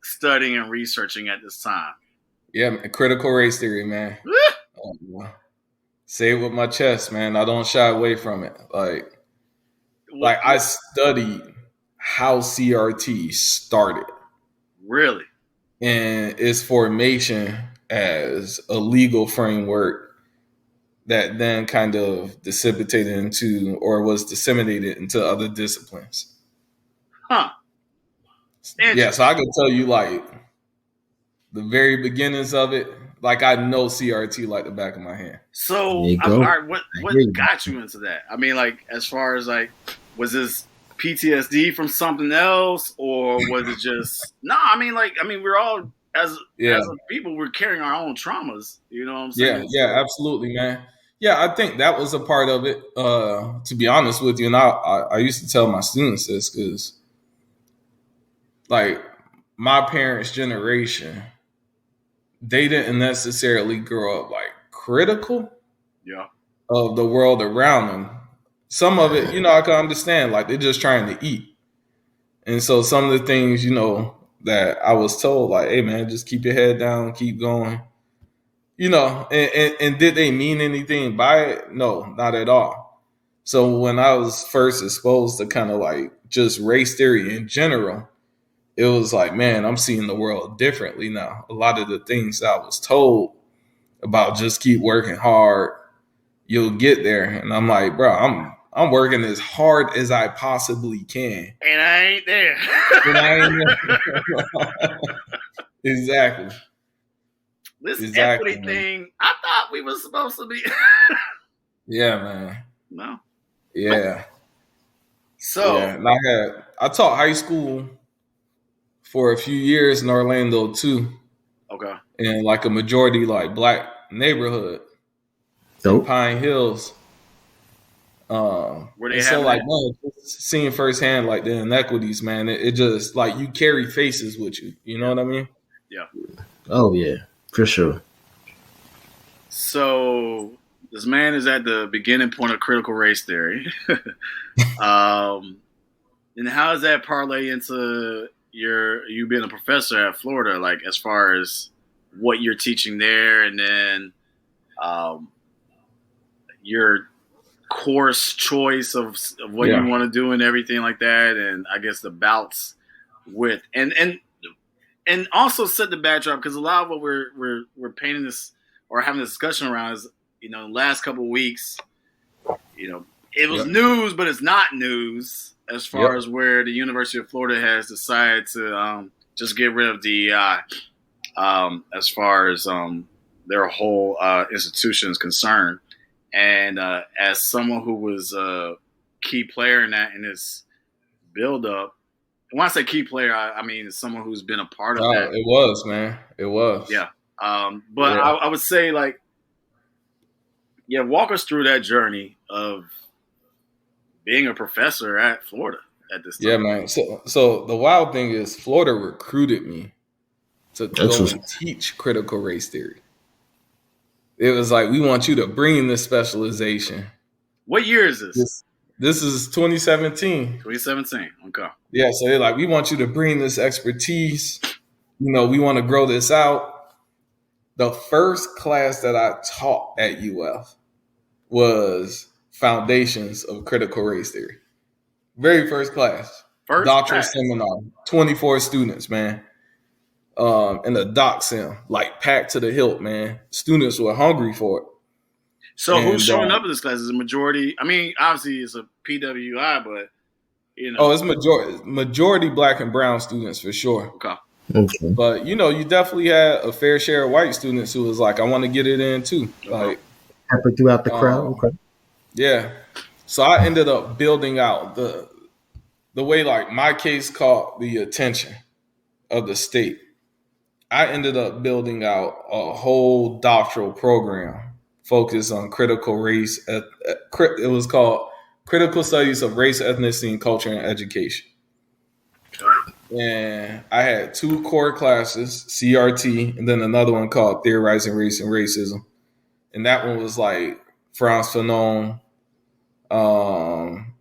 studying and researching at this time? Yeah, critical race theory, man. Say it with my chest, man. I don't shy away from it. Like I studied how CRT started. Really? And its formation as a legal framework that then kind of dissipated into or was disseminated into other disciplines. Huh. Yeah, so I can tell you like the very beginnings of it. Like I know CRT like the back of my hand. So all right, what got you into that? I mean, like as far as like, was this PTSD from something else, or was it just no? I mean, we're all as people, we're carrying our own traumas. You know what I'm saying? Yeah, absolutely, man. Yeah, I think that was a part of it. To be honest with you, and I used to tell my students this because, like, my parents' generation, they didn't necessarily grow up like critical of the world around them. Some of it, I can understand, like they're just trying to eat. And so some of the things, that I was told, like, hey man, just keep your head down, keep going. And did they mean anything by it? No, not at all. So when I was first exposed to kind of like just race theory in general, it was like, man, I'm seeing the world differently now. A lot of the things that I was told about just keep working hard, you'll get there. And I'm like, bro, I'm working as hard as I possibly can. And I ain't there. Exactly. This equity thing, I thought we were supposed to be. Yeah, man. No. Yeah. So. Yeah. And I taught high school for a few years in Orlando too. Okay. In like a majority like black neighborhood. In Pine Hills. Were they so like seeing firsthand like the inequities, man, it just like you carry faces with you. You know what I mean? Yeah. Oh yeah, for sure. So this man is at the beginning point of critical race theory. And how does that parlay into you being a professor at Florida, like as far as what you're teaching there, and then your course choice of what you want to do and everything like that, and I guess the bouts with and also set the backdrop, because a lot of what we're painting this or having a discussion around is the last couple of weeks, it was news, but it's not news as far as where the University of Florida has decided to just get rid of DEI as far as their whole institution is concerned. And as someone who was a key player in this build-up, when I say key player, I mean someone who's been a part of that. It was, man. It was. Yeah. But I would say, like, walk us through that journey of being a professor at Florida at this time. Yeah, man. So the wild thing is Florida recruited me to go and teach critical race theory. It was like, we want you to bring this specialization. What year is this? This is 2017. 2017. Okay. Yeah, so they're like, we want you to bring this expertise. We want to grow this out. The first class that I taught at UF was Foundations of Critical Race Theory. Very first class. Doctoral seminar. 24 students, man. In the doc sim, like packed to the hilt, man. Students were hungry for it. So who's showing up in this class? Is a majority? I mean, obviously it's a PWI, but Oh, it's majority black and brown students for sure. Okay. But you definitely had a fair share of white students who was like, I want to get it in too. Like happened throughout the crowd. Okay. Yeah. So I ended up building out the way like my case caught the attention of the state. I ended up building out a whole doctoral program focused on critical race. It was called Critical Studies of Race, Ethnicity, and Culture in Education. And I had 2 core classes, CRT, and then another one called Theorizing Race and Racism. And that one was like Franz Fanon,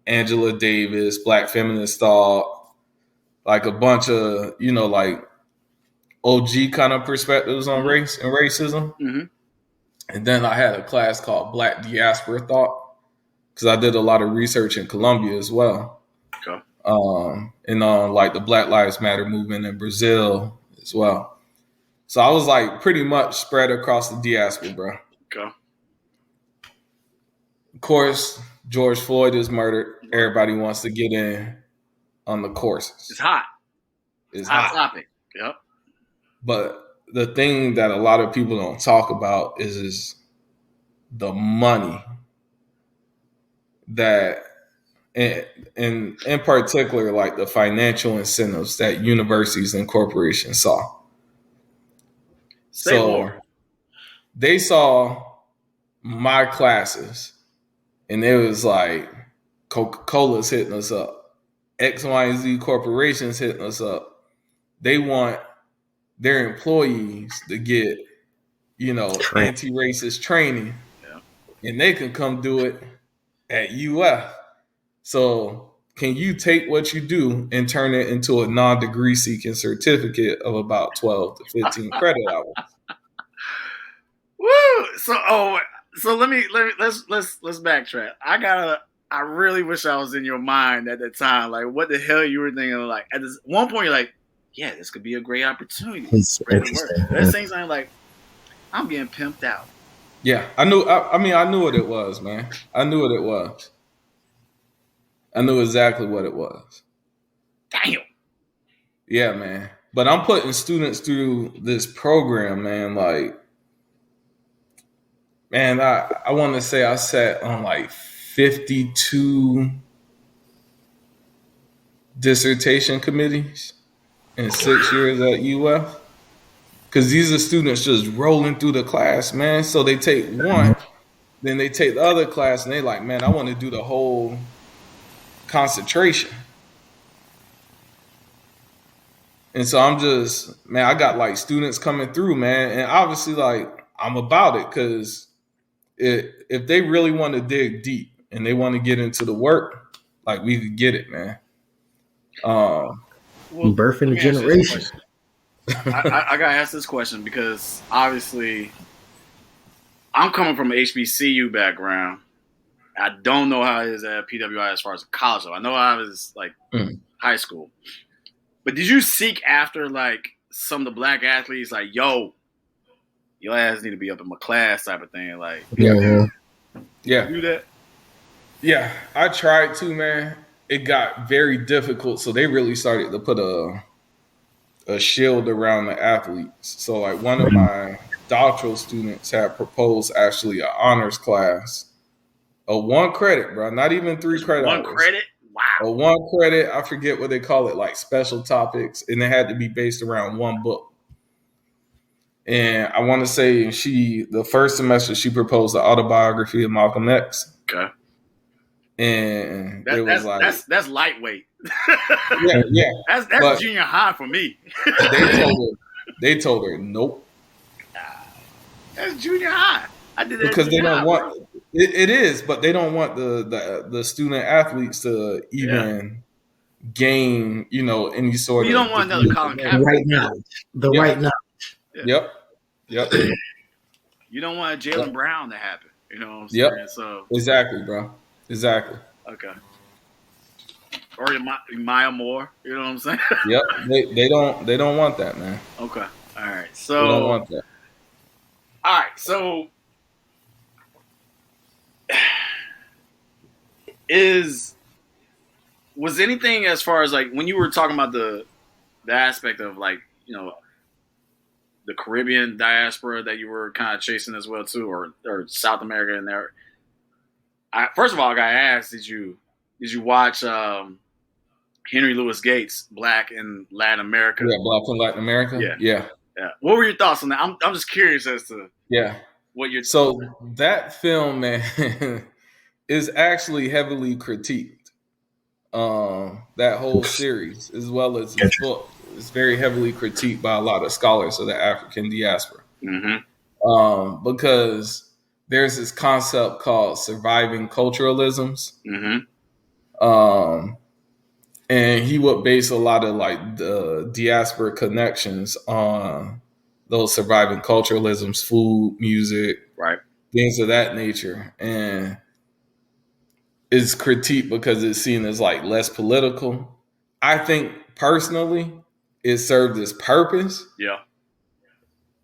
Angela Davis, Black Feminist Thought, like a bunch of, like OG kind of perspectives on race and racism. Mm-hmm. And then I had a class called Black Diaspora Thought because I did a lot of research in Colombia as well. Okay. And on like the Black Lives Matter movement in Brazil as well. So I was like pretty much spread across the diaspora, bro. Okay. Of course, George Floyd is murdered. Everybody wants to get in on the courses. It's hot. It's hot hot. topic. Yep. But the thing that a lot of people don't talk about is the money that, and in particular, like the financial incentives that universities and corporations saw. Say more. They saw my classes and it was like Coca-Cola's hitting us up. X, Y, and Z corporations hitting us up. They want their employees to get, anti-racist training. Yeah. And they can come do it at UF. So can you take what you do and turn it into a non-degree seeking certificate of about 12 to 15 credit hours? Woo! So let's backtrack. I really wish I was in your mind at that time. Like, what the hell you were thinking? Like, at this one point, you're like, yeah, this could be a great opportunity. That seems like I'm getting pimped out. Yeah, I knew. I knew what it was, man. I knew what it was. I knew exactly what it was. Damn. Yeah, man. But I'm putting students through this program, man. Like, man, I want to say I sat on like 52 dissertation committees in 6 years at UF. Because these are students just rolling through the class, man. So they take one, then they take the other class, and they like, man, I want to do the whole concentration. And so I'm just, man, I got like students coming through, man. And obviously, like, I'm about it because if they really want to dig deep and they want to get into the work, like, we could get it, man. Birthing a generation. I gotta ask this question because obviously I'm coming from an HBCU background. I don't know how it is at PWI as far as college. I know how it is like high school. But did you seek after like some of the black athletes, like, yo, your ass need to be up in my class type of thing? Like, yeah. Do that? Yeah, I tried to, man. It got very difficult, so they really started to put a shield around the athletes. So like one of my doctoral students had proposed actually an honors class. A 1 credit, bro. Not even 3 credit. 1 credit? Wow. A 1 credit, I forget what they call it, like special topics. And it had to be based around one book. And I want to say the first semester she proposed the autobiography of Malcolm X. Okay. And it was like that's lightweight. Yeah. That's junior high for me. they told her nope. That's junior high. I did that because they don't want bro. It is, but they don't want the student athletes to even gain, any sort of. You don't want another Colin Kaepernick. Right knowledge. Right knowledge. Yep. You don't want a Jaylen Brown to happen. You know what I'm saying? Yep. So exactly, bro. Exactly. Okay. Or Maya Moore. You know what I'm saying? Yep. They don't want that, man. Okay. All right. So they don't want that. All right. So was anything as far as like when you were talking about the aspect of like, the Caribbean diaspora that you were kind of chasing as well too, or South America in there? First of all, I got to ask, did you watch Henry Louis Gates, Black in Latin America? Yeah, Black in Latin America? Yeah. What were your thoughts on that? I'm just curious as to what you're. So that film, man, is actually heavily critiqued. that whole series, as well as his book, is very heavily critiqued by a lot of scholars of the African diaspora. Mm-hmm. Because there's this concept called surviving culturalisms. Mm-hmm. And he would base a lot of like the diaspora connections on those surviving culturalisms, food, music, right, things of that nature. And it's critiqued because it's seen as like less political. I think personally it served its purpose. Yeah.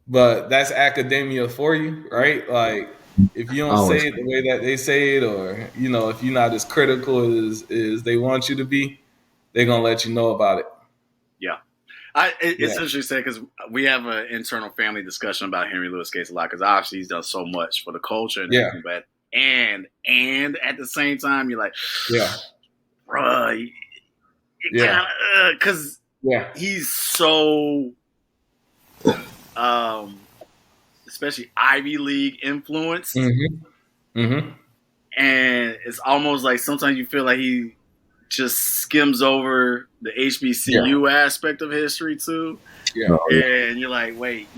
But that's academia for you, right? Like if you don't say it the way that they say it, or, you know, if you're not as critical as they want you to be, they're going to let you know about it. Yeah. It's interesting to say, because we have an internal family discussion about Henry Louis Gates a lot, because obviously he's done so much for the culture and everything, but and at the same time you're like, bruh, because he's so especially Ivy League influence. Mm-hmm. Mm-hmm. And it's almost like sometimes you feel like he just skims over the HBCU aspect of history too. Yeah. And you're like, wait,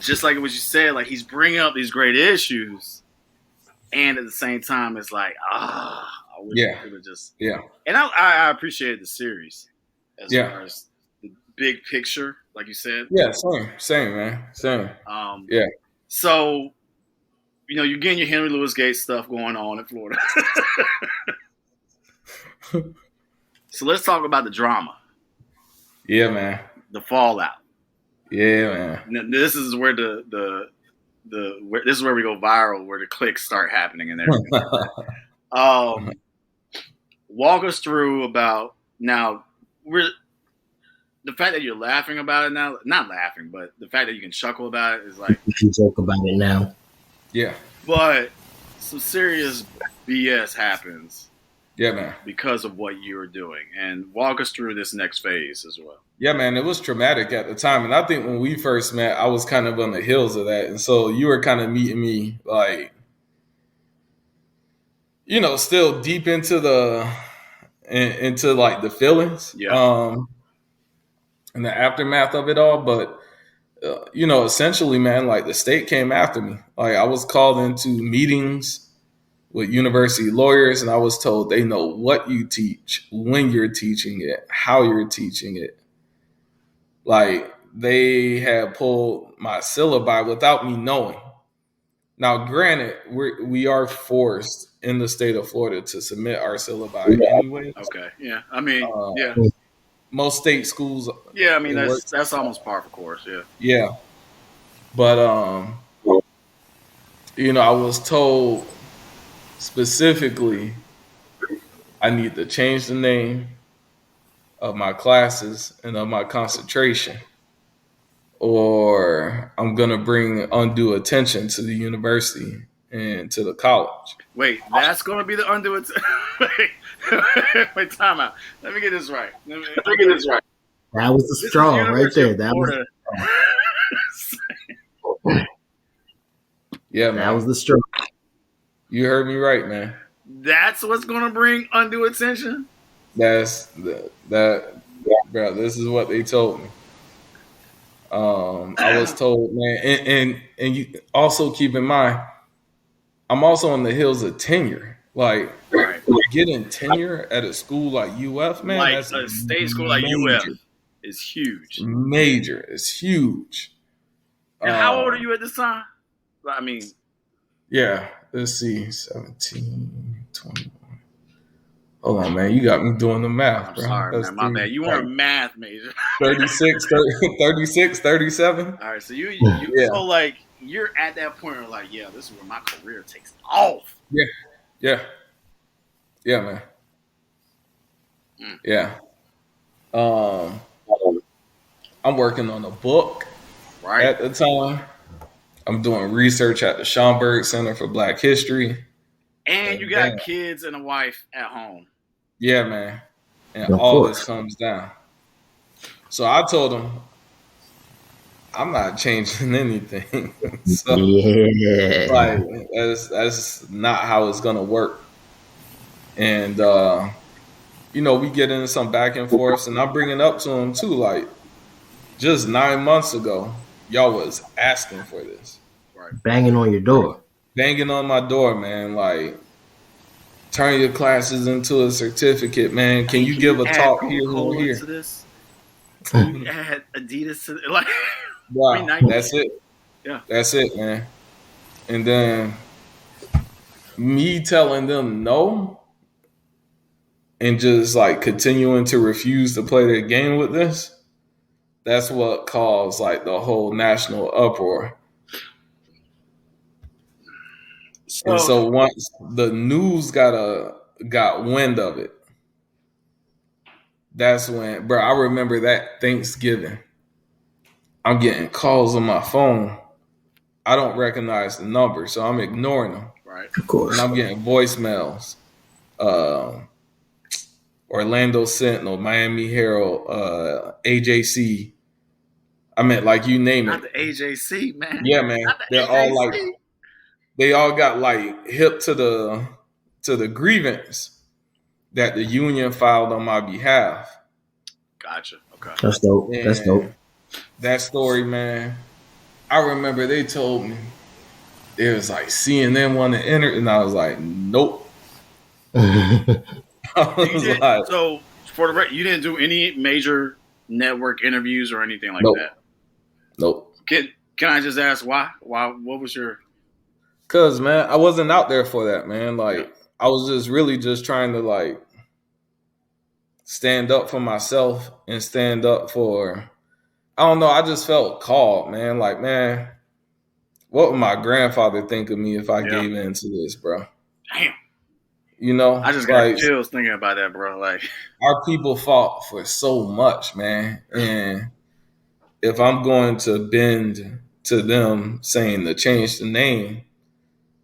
just like what you said, like he's bringing up these great issues, and at the same time, it's like, I wish it would just, And I appreciated the series as far as the big picture, like you said. Yeah, same, man, same. So, you know, you're getting your Henry Louis Gates stuff going on in Florida. So let's talk about the drama. Yeah, man. The fallout. Yeah, man. Now, this is where this is where we go viral, where the clicks start happening and everything. Walk us through about now. The fact that you're laughing about it now, not laughing, but the fact that you can chuckle about it is like you can joke about it now. Yeah. But some serious BS happens. Yeah, man. Because of what you were doing. And walk us through this next phase as well. Yeah, man. It was traumatic at the time. And I think when we first met, I was kind of on the heels of that. And so you were kind of meeting me like, you know, still deep into like the feelings. Yeah. And the aftermath of it all. But, you know, essentially, man, like the state came after me. Like I was called into meetings with university lawyers, and I was told they know what you teach, when you're teaching it, how you're teaching it. Like they had pulled my syllabi without me knowing. Now, granted, we are forced in the state of Florida to submit our syllabi anyway. Okay, yeah. I mean, most state schools. Yeah, I mean that's almost par for course. Yeah. Yeah, but you know, I was told specifically I need to change the name of my classes and of my concentration, or I'm going to bring undue attention to the university and to the college. Wait, that's going to be the undue attention? Wait, time out. Let me get this right. That was the straw right there. That was yeah, man. That was the straw. You heard me right, man. That's what's going to bring undue attention? Bro, this is what they told me. I was told, man, and you also keep in mind, I'm also on the heels of tenure. Like, getting tenure at a school like UF, man. Like that's a state school like UF is huge. Major. It's huge. And how old are you at this time? I mean, yeah. Let's see, 17, 21. Hold on, man. You got me doing the math, I'm bro. sorry, man. My bad. You weren't a math major. 36, 37. All right, so you so like you're at that point where like, yeah, this is where my career takes off. Yeah, man. Yeah. I'm working on a book at the time. I'm doing research at the Schomburg Center for Black History. And you got kids and a wife at home. Yeah, man. And all this comes down. So I told him, I'm not changing anything. So, like, that's not how it's going to work. And we get into some back and forth, and I'm bringing up to him too, like, just 9 months ago, y'all was asking for this. Right. Banging on your door. Banging on my door, man. Like, turn your classes into a certificate, man. Can you give a talk here or here? To this? Can you add Adidas to like? Wow, that's it. Yeah, that's it, man. And then me telling them no, and just like continuing to refuse to play their game with this. That's what caused like the whole national uproar. And so once the news got wind of it, that's when, bro, I remember that Thanksgiving. I'm getting calls on my phone. I don't recognize the number, so I'm ignoring them. Right. Of course. And I'm getting voicemails. Orlando Sentinel, Miami Herald, AJC. I meant like you name it. Not the AJC, man. Yeah, man. They're all like, they all got like hip to the grievance that the union filed on my behalf. Gotcha. Okay. That's dope. And that's dope. That story, man. I remember they told me it was like CNN wanted to enter, and I was like, nope. I was like, so for the record, you didn't do any major network interviews or anything like nope. that. Nope. Can I just ask why? Why? What was your? Cause man, I wasn't out there for that, man. Like I was just really just trying to like stand up for myself and stand up for. I don't know. I just felt called, man. Like, man, what would my grandfather think of me if I gave in to this, bro? Damn. You know, I just got chills thinking about that, bro. Like, our people fought for so much, man. And if I'm going to bend to them saying to change the name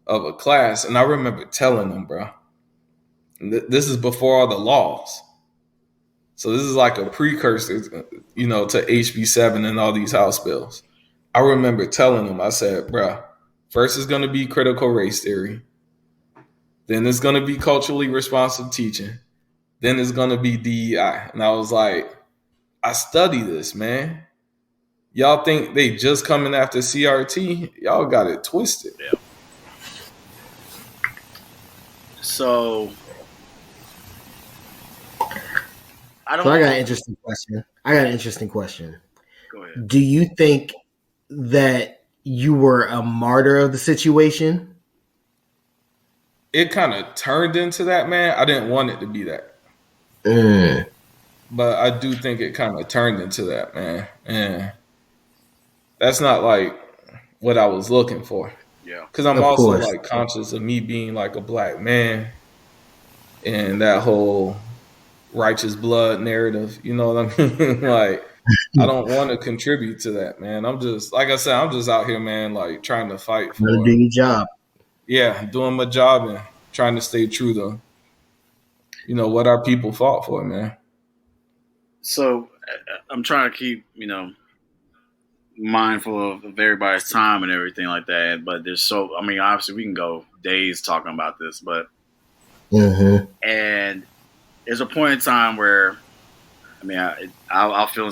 of a class, and I remember telling them, bro, this is before all the laws. So this is like a precursor, to HB7 and all these House bills. I remember telling them, I said, bro, first is going to be critical race theory. Then it's going to be culturally responsive teaching. Then it's going to be DEI. And I was like, I study this, man. Y'all think they just coming after CRT? Y'all got it twisted. Yeah. So I got an interesting question. Go ahead. Do you think that you were a martyr of the situation? It kind of turned into that, man. I didn't want it to be that. But I do think it kind of turned into that, man. And that's not like what I was looking for. Yeah. Because I'm also like conscious of me being like a black man and that whole righteous blood narrative. You know what I mean? Like, I don't want to contribute to that, man. I'm just, like I said, I'm just out here, man, like trying to fight for. Do your job. Yeah, doing my job and trying to stay true to, what our people fought for, man. So I'm trying to keep, mindful of everybody's time and everything like that. But obviously we can go days talking about this, but and there's a point in time where, I'll feel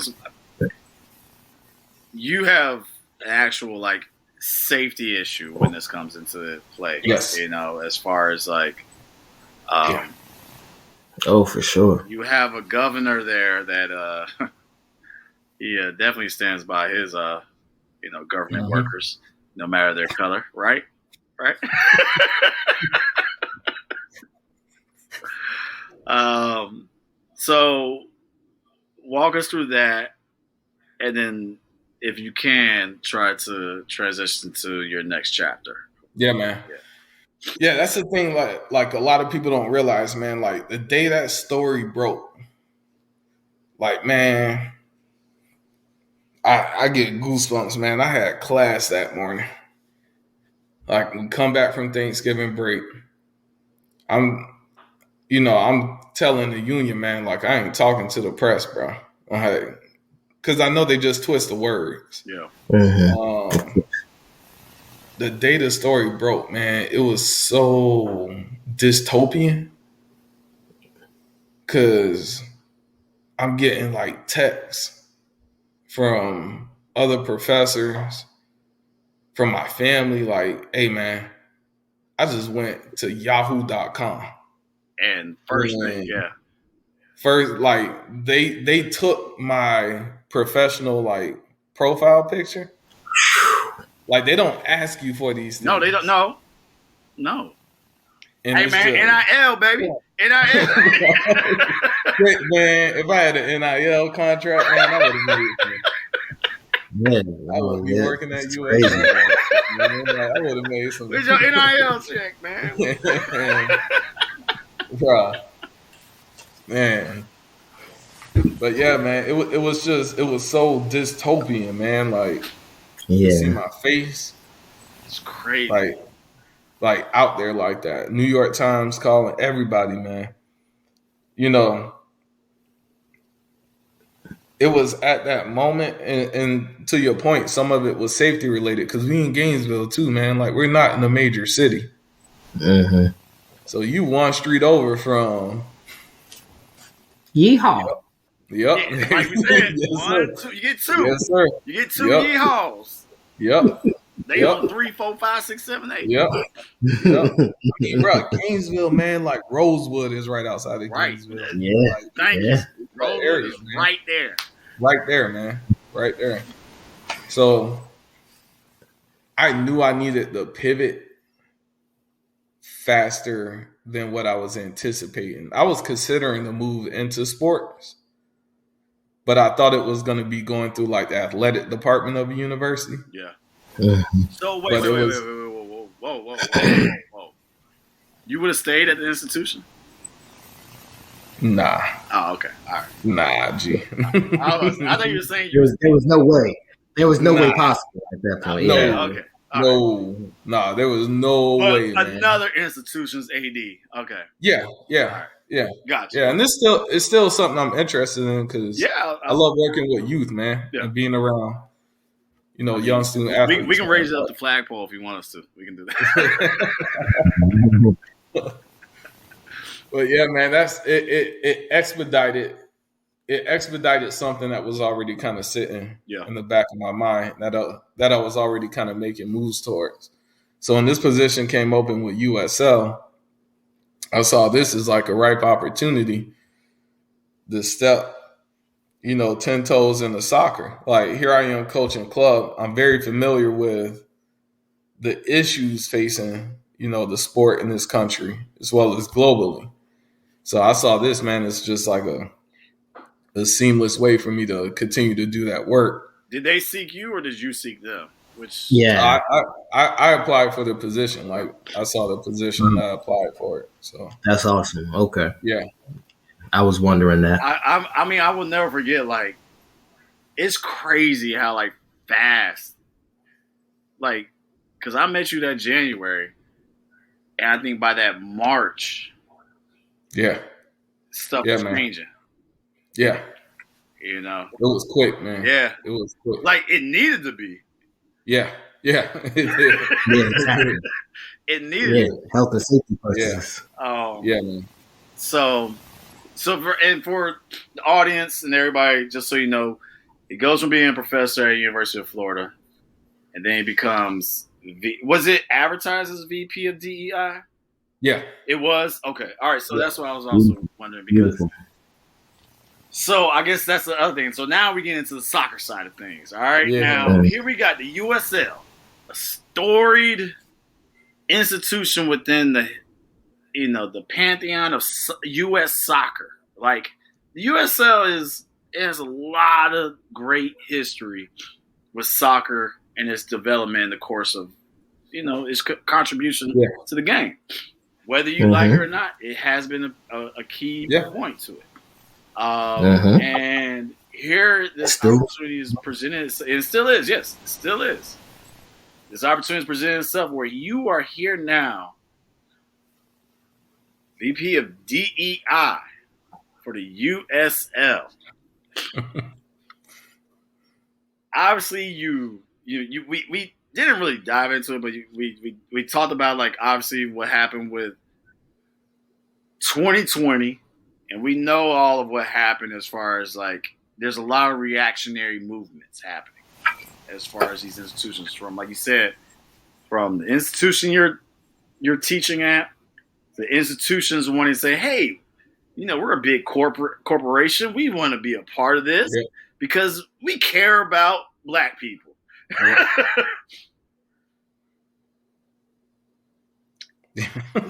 you have an actual like safety issue when this comes into play. Yes. As far as like, oh, for sure. You have a governor there that he definitely stands by his government workers, no matter their color, right? So walk us through that, and then if you can, try to transition to your next chapter. Yeah, man. Yeah, that's the thing. Like a lot of people don't realize, man. Like the day that story broke, like, man, I get goosebumps, man. I had class that morning. Like we come back from Thanksgiving break. I'm telling the union, man, like I ain't talking to the press, bro. Because I know they just twist the words. Yeah. The day the story broke, man, it was so dystopian because I'm getting like texts from other professors, from my family, like, hey man, I just went to yahoo.com. And first thing, like they took my professional like profile picture. Like they don't ask you for these things. No, they don't. No. And hey man, NIL baby, NIL. Man, if I had an NIL contract, man, I would have made it. Man, I would be working at USL. I would have made some. Where's your NIL check, man? Bruh. Man. But yeah, man, it was so dystopian, man. Like, you see my face. It's crazy. Like out there like that. New York Times calling everybody, man. You know, it was at that moment, and to your point, some of it was safety related because we in Gainesville too, man. Like we're not in a major city. Mm-hmm. So you one street over from Yeehaw. Yep. Yeah, like we said, Yes, two, you get two. Yes, sir. You get two yeehaws. Yep. They on 3, 4, 5, 6, 7, 8. Yep. I mean, bro, Gainesville, man, like Rosewood is right outside of Gainesville. Yeah. Like, thank you. Rosewood is right there. Right there, man. Right there. So I knew I needed to pivot faster than what I was anticipating. I was considering the move into sports, but I thought it was going to be going through like the athletic department of a university. Yeah. Mm-hmm. So wait, whoa. You would have stayed at the institution? Nah. Oh, okay. All right. Nah, G. I thought you were saying there was no way. There was no way possible at that point. No. Yeah, okay. Nah, there was no way. Another institution's AD. Okay. Yeah. Gotcha. Yeah, and it's still something I'm interested in because I love working with youth, man, and being around, young student athletes. We can raise up the flagpole if you want us to. We can do that. But yeah, man, that's it. It expedited something that was already kind of sitting in the back of my mind that I was already kind of making moves towards. So when this position came open with USL, I saw this as like a ripe opportunity to step, 10 toes into soccer. Like here I am coaching club. I'm very familiar with the issues facing, the sport in this country as well as globally. So I saw this, man, as just like a seamless way for me to continue to do that work. Did they seek you or did you seek them? I applied for the position. Like I saw the position and I applied for it. So that's awesome. Okay. Yeah. I was wondering that. I mean, I will never forget, like, it's crazy how, like, fast, like, because I met you that January, and I think by that March, stuff was changing. Yeah. It was quick, man. Yeah. It was quick. Like, it needed to be. Yeah. It did. Yeah, exactly. It needed it. Health and safety purposes. Yeah, man. So for the audience and everybody, just so you know, it goes from being a professor at University of Florida, and then he becomes was it advertised as VP of DEI? Yeah, it was. Okay, all right. So that's what I was also wondering because. So I guess that's the other thing. So now we get into the soccer side of things. All right. Yeah. Now here we got the USL, a storied institution within the the pantheon of U.S. soccer. Like the USL has a lot of great history with soccer and its development in the course of its contribution to the game. Whether you like it or not, it has been a key point to it. And here this opportunity is presented. It still is. Yes, it still is. This opportunity is presenting itself where you are here now, VP of DEI for the USL. Obviously, we didn't really dive into it, but we talked about like obviously what happened with 2020 and we know all of what happened as far as like there's a lot of reactionary movements happening as far as these institutions from, like you said, from the institution you're teaching at, the institutions wanting to say, hey, we're a big corporation. We want to be a part of this because we care about black people.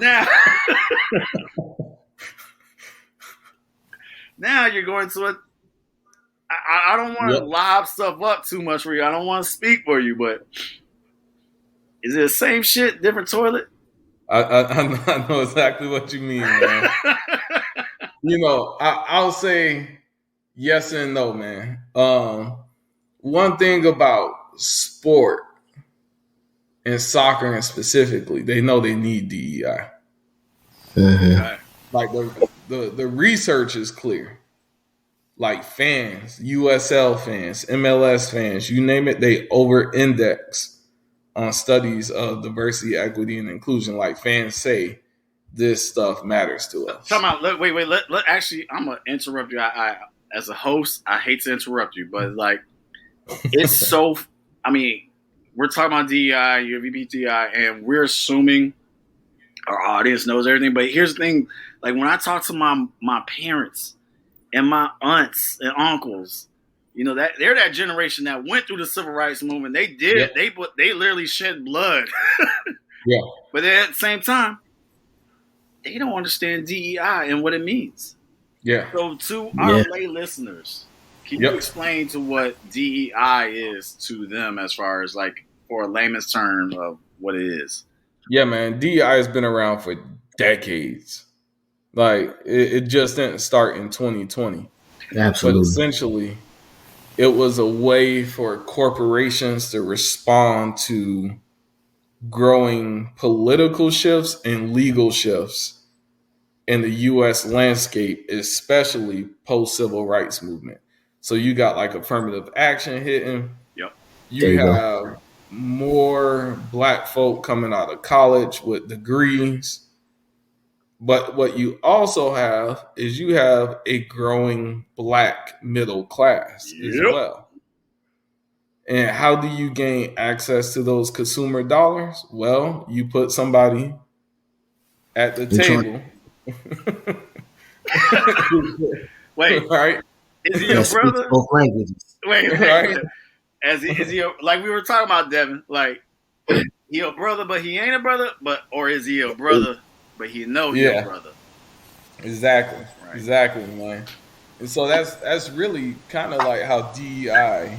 Yeah. Now you're going to it. I don't want to lob stuff up too much for you. I don't want to speak for you, but is it the same shit, different toilet? I know exactly what you mean, man. I'll say yes and no, man. One thing about sport and soccer, and specifically, they know they need DEI. Mm-hmm. Like the research is clear. Like fans, USL fans, MLS fans, you name it, they over-index on studies of diversity, equity, and inclusion. Like fans say, this stuff matters to us. Talk about, wait. Actually, I'm gonna interrupt you. I as a host, I hate to interrupt you, but like, it's so. I mean, we're talking about DEI, UVB DEI, and we're assuming our audience knows everything. But here's the thing: like when I talk to my parents and my aunts and uncles, that they're that generation that went through the civil rights movement. They did. Yeah. They literally shed blood. Yeah. But at the same time, they don't understand DEI and what it means. Yeah. So to our lay listeners, can you explain to what DEI is to them as far as like for a layman's term of what it is? Yeah, man. DEI has been around for decades. Like it just didn't start in 2020. Absolutely. But essentially, it was a way for corporations to respond to growing political shifts and legal shifts in the U.S. landscape, especially post-civil rights movement. So you got like affirmative action hitting. Yep. You have more black folk coming out of college with degrees. But what you also have is you have a growing black middle class as well. And how do you gain access to those consumer dollars? Well, you put somebody at the table. Wait, right? Is he your brother? Both languages. Wait. Right? Is he like we were talking about, Devin? Like he a brother, but he ain't a brother, or is he a brother? But he know he's a brother. Exactly. Right. Exactly, man. And so that's really kind of like how DEI,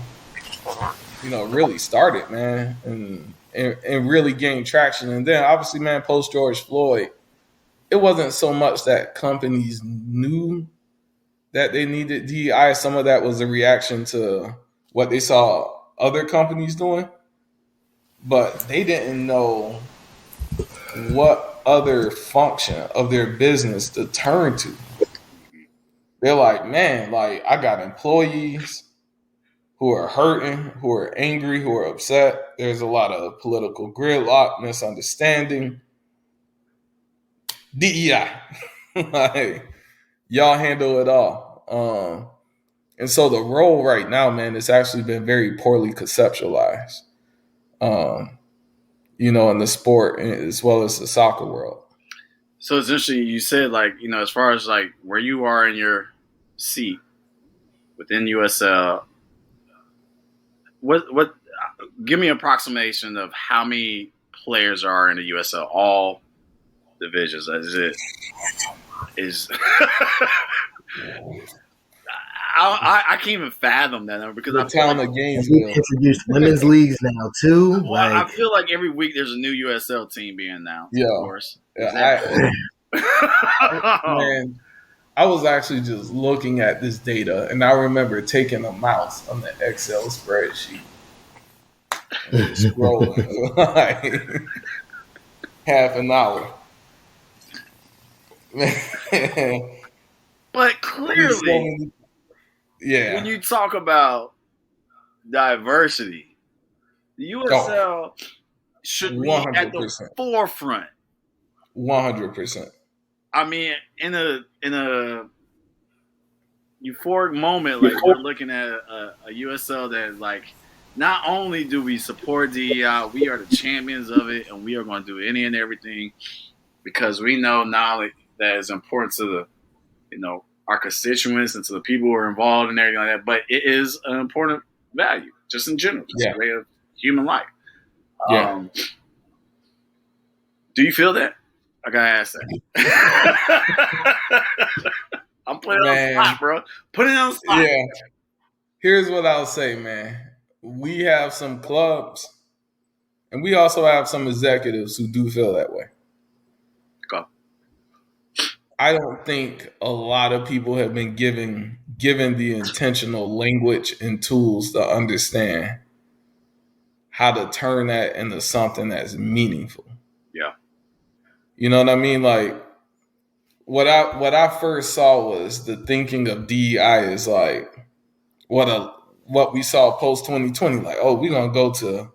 really started, man, and really gained traction. And then obviously, man, post George Floyd, it wasn't so much that companies knew that they needed DEI. Some of that was a reaction to what they saw other companies doing, but they didn't know what other function of their business to turn to. They're like, man, like I got employees who are hurting, who are angry, who are upset. There's a lot of political gridlock, misunderstanding. DEI, like y'all handle it all. And so the role right now, man, it's actually been very poorly conceptualized. In the sport as well as the soccer world. So it's interesting. You said like, as far as like where you are in your seat within USL, what give me an approximation of how many players are in the USL, all divisions. I can't even fathom that number because the town of Gainesville introduced women's leagues now too. Well, I feel like every week there's a new USL team being announced. Yeah, of course. Man, I was actually just looking at this data, and I remember taking a mouse on the Excel spreadsheet and scrolling like half an hour. But clearly. Yeah. When you talk about diversity, the USL should be 100%. At the forefront. 100%. I mean, in a euphoric moment. Like we're looking at a USL that like not only do we support DEI, we are the champions of it, and we are going to do any and everything because we know knowledge that is important to the our constituents and to the people who are involved and everything like that. But it is an important value, just in general, just a way of human life. Yeah. Do you feel that? I gotta ask that. I'm putting it on the spot, bro. Put it on the spot. Yeah. Here's what I'll say, man. We have some clubs, and we also have some executives who do feel that way. Go. I don't think a lot of people have been given the intentional language and tools to understand how to turn that into something that's meaningful. Yeah. You know what I mean? Like what I first saw was the thinking of DEI is like what we saw post 2020, like, oh, we're gonna go to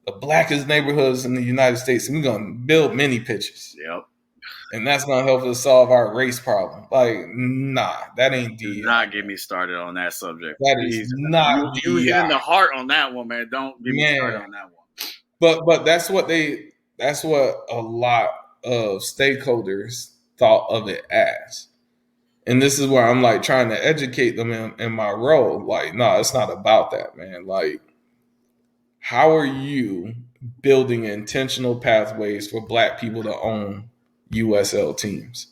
the blackest neighborhoods in the United States and we're gonna build mini pitches. Yep. And that's gonna help us solve our race problem. Like, nah, that ain't DEI. Do not get me started on that subject. That is not DEI. You hitting the heart on that one, man. Don't get me started on that one. But that's what a lot of stakeholders thought of it as. And this is where I'm like trying to educate them in my role. Like, no, it's not about that, man. Like, how are you building intentional pathways for Black people to own USL teams?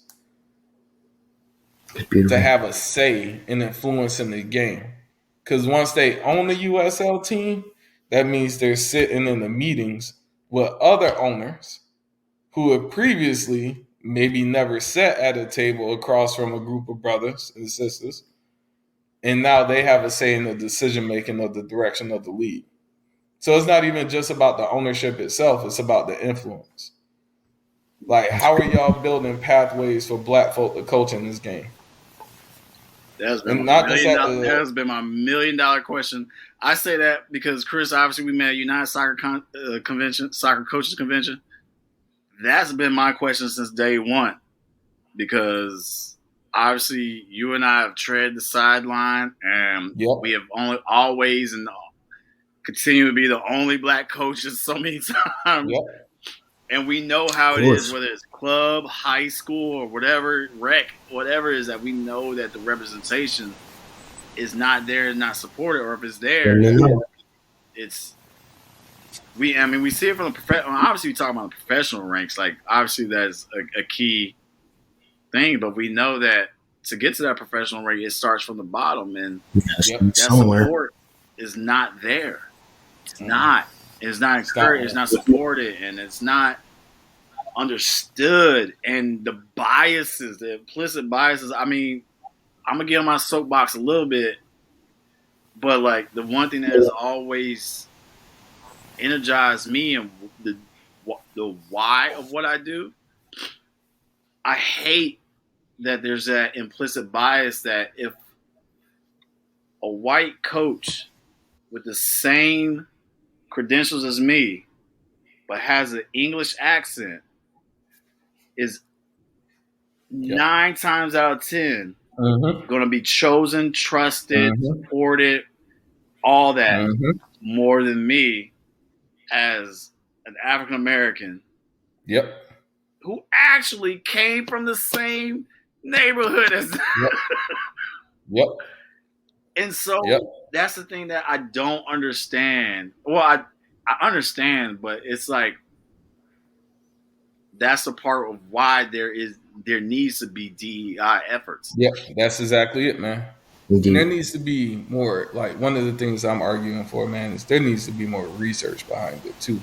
To have a say and influence in the game. Because once they own the USL team, that means they're sitting in the meetings with other owners who have previously maybe never sat at a table across from a group of brothers and sisters. And now they have a say in the decision making of the direction of the league. So it's not even just about the ownership itself, it's about the influence. Like, how are y'all building pathways for Black folk to coach in this game? That's been my $1 million question. I say that because Chris, obviously, we met at United Soccer Convention, Soccer Coaches Convention. That's been my question since day one, because obviously you and I have tread the sideline, and we have always and continue to be the only Black coaches so many times. Yep. And we know how it is, whether it's club, high school, or whatever, rec, whatever it is, that we know that the representation is not there, not supported, or if it's there, it's we see it from the professional. Obviously, we talk about the professional ranks. Like, obviously, that's a key thing, but we know that to get to that professional rank, it starts from the bottom, and that support is not there. It's not. It's not encouraged. It's not supported, and it's not understood. And the biases, the implicit biases. I mean, I'm gonna get on my soapbox a little bit, but like the one thing that has always energized me and the why of what I do, I hate that there's that implicit bias that if a white coach with the same credentials as me, but has an English accent, is 9 times out of 10 going to be chosen, trusted, supported, all that more than me as an African American. Who actually came from the same neighborhood as And so that's the thing that I don't understand. Well, I understand, but it's like that's a part of why there needs to be DEI efforts. Yeah, that's exactly it, man. Indeed. There needs to be more, like, one of the things I'm arguing for, man, is there needs to be more research behind it too.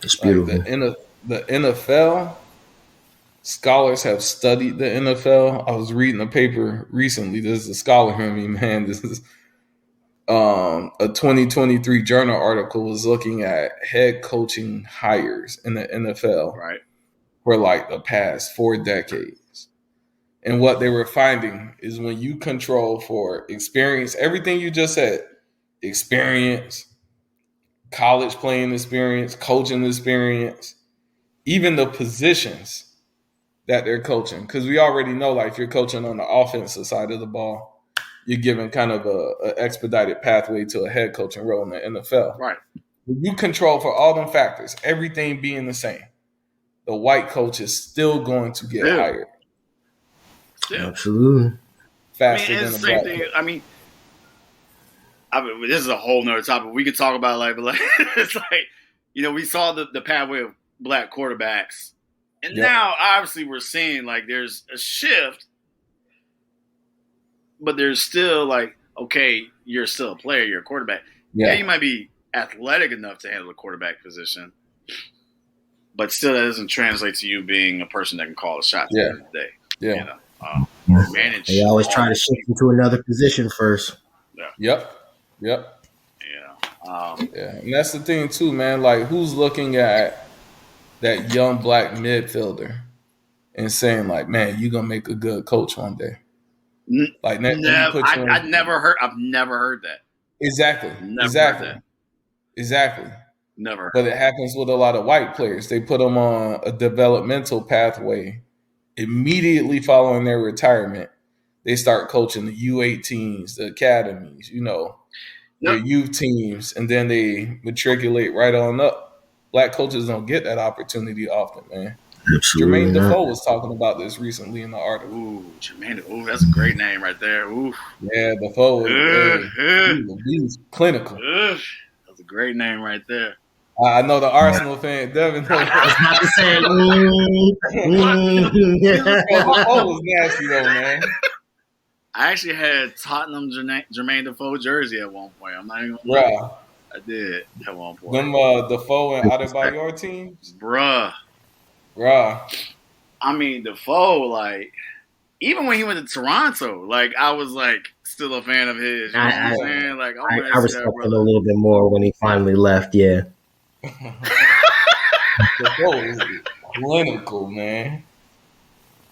It's beautiful. Like the NFL, scholars have studied the NFL. I was reading a paper recently. There's a scholar in me, man. This is a 2023 journal article was looking at head coaching hires in the NFL for like the past 4 decades. And what they were finding is when you control for experience, everything you just said, experience, college playing experience, coaching experience, even the positions that they're coaching. Because we already know, like, if you're coaching on the offensive side of the ball, you're given kind of a expedited pathway to a head coaching role in the NFL. Right. You control for all them factors, everything being the same. The white coach is still going to get hired. Still. Absolutely. Faster it's than the a same black thing. coach. I mean, this is a whole nother topic. We could talk about but like it's like, we saw the pathway of black quarterbacks. And now obviously we're seeing like there's a shift, but there's still like, okay, you're still a player, you're a quarterback. Yeah, you might be athletic enough to handle a quarterback position, but still that doesn't translate to you being a person that can call a shot at the end of the day. Yeah. Or manage. They always try to shift into another position first. Yeah. Yep. Yeah. And that's the thing too, man. Like, who's looking at that young black midfielder and saying, like, man, you're gonna make a good coach one day? Like, I've never heard that. Exactly. Never. But it happens with a lot of white players. They put them on a developmental pathway immediately following their retirement. They start coaching the U18s, the academies, their youth teams, and then they matriculate right on up. Black coaches don't get that opportunity often, man. Absolutely. Jermaine Defoe was talking about this recently in the article. Ooh, Jermaine. Ooh, that's a great name right there. Ooh. Yeah, Defoe. He's clinical. That's a great name right there. I know the Arsenal fan, Devin. I was about to say, Defoe was nasty though, man. I actually had Tottenham Jermaine Defoe jersey at one point. I'm not even gonna lie. I did at one point. Them Defoe and Adebayor teams? Bruh. I mean, Defoe, like, even when he went to Toronto, like, I was, like, still a fan of his. You know what I'm saying? Like, I respect it a little bit more when he finally left, yeah. Defoe is clinical, man.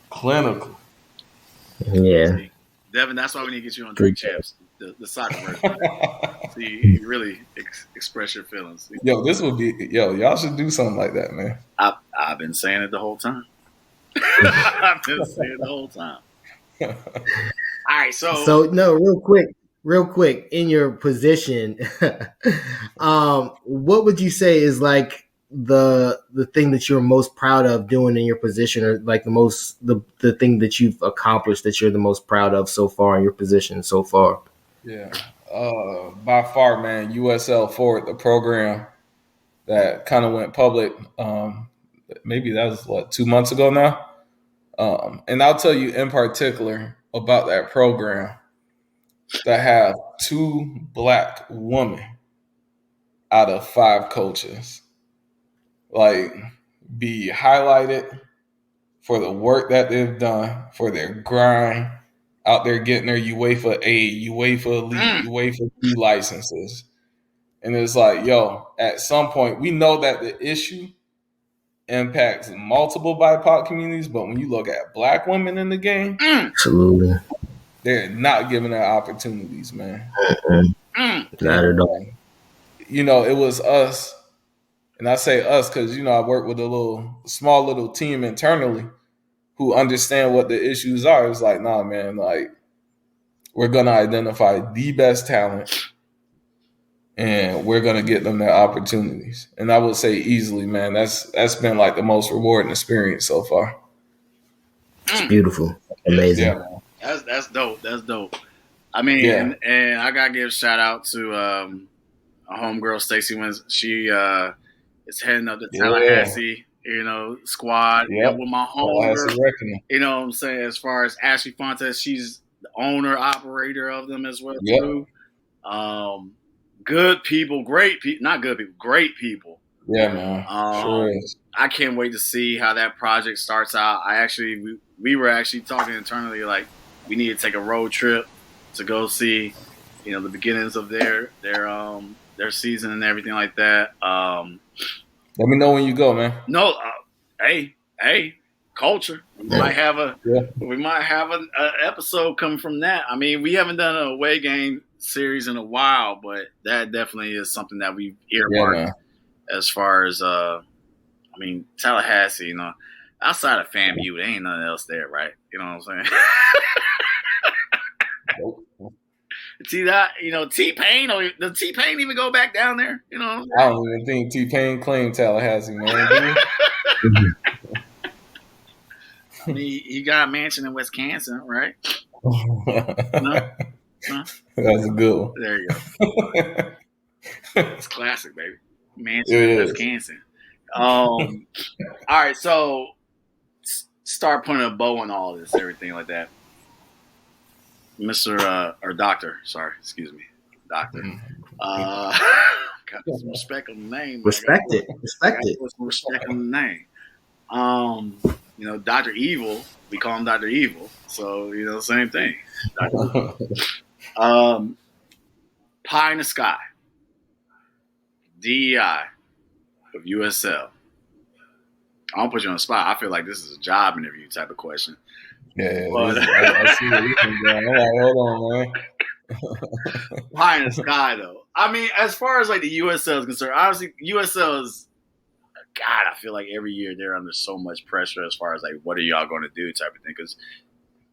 Clinical. Yeah. Devin, that's why we need to get you on Drink Champs, the soccer version. So you really express your feelings. Y'all should do something like that, man. I've been saying it the whole time. I've been saying it the whole time. All right, so no, real quick, in your position, what would you say is like the thing that you're most proud of doing in your position, or like the thing that you've accomplished that you're the most proud of so far in your position so far? Yeah. By far, man, USL Forward, the program that kind of went public, maybe that was 2 months ago now. And I'll tell you in particular about that program that have 2 black women out of 5 coaches, like, be highlighted for the work that they've done, for their grind, out there getting their UEFA A, UEFA Elite, UEFA B licenses. And it's like, at some point, we know that the issue impacts multiple BIPOC communities, but when you look at black women in the game, absolutely, they're not given their opportunities, man. Not at all. It was us, and I say us because, I work with a small little team internally who understand what the issues are. It's like, nah, man, like, we're going to identify the best talent and we're going to get them their opportunities. And I would say easily, man, that's been like the most rewarding experience so far. It's beautiful. Amazing. Yeah, that's dope. That's dope. I mean, and I got to give a shout out to a homegirl, Stacey, when she is heading up the Tallahassee, squad. Yep. With my homegirl, you know what I'm saying, as far as Ashley Fontes, she's the owner, operator of them as well, too. Good people, great people, not good people, great people. Yeah, man. Sure is. I can't wait to see how that project starts out. We were actually talking internally, like, we need to take a road trip to go see, the beginnings of their season and everything like that. Let me know when you go, man. No, hey, culture. We might have an episode coming from that. I mean, we haven't done an away game series in a while, but that definitely is something that we've earmarked as far as Tallahassee. Outside of FAMU, there ain't nothing else there, right? You know what I'm saying? See that? T-Pain, does T-Pain even go back down there? I don't even think T-Pain claimed Tallahassee, man. I mean, he got a mansion in Wisconsin, right? No? That's a good one. There you go. It's classic, baby. Mansion in Wisconsin. All right, so start putting a bow on all this, everything like that. Mr. Or Doctor, sorry, excuse me. Doctor. Got some respect on the name. Respect it. Put some respect on the name. Dr. Evil, we call him Dr. Evil. So, same thing. Pie in the Sky. DEI of USL. I don't put you on the spot. I feel like this is a job interview type of question. Yeah, but, I see what you think, man. I'm like, hold on, man. Pie in the Sky, though. I mean, as far as like the USL is concerned, obviously USL is, God, I feel like every year they're under so much pressure as far as like, what are y'all going to do type of thing. Because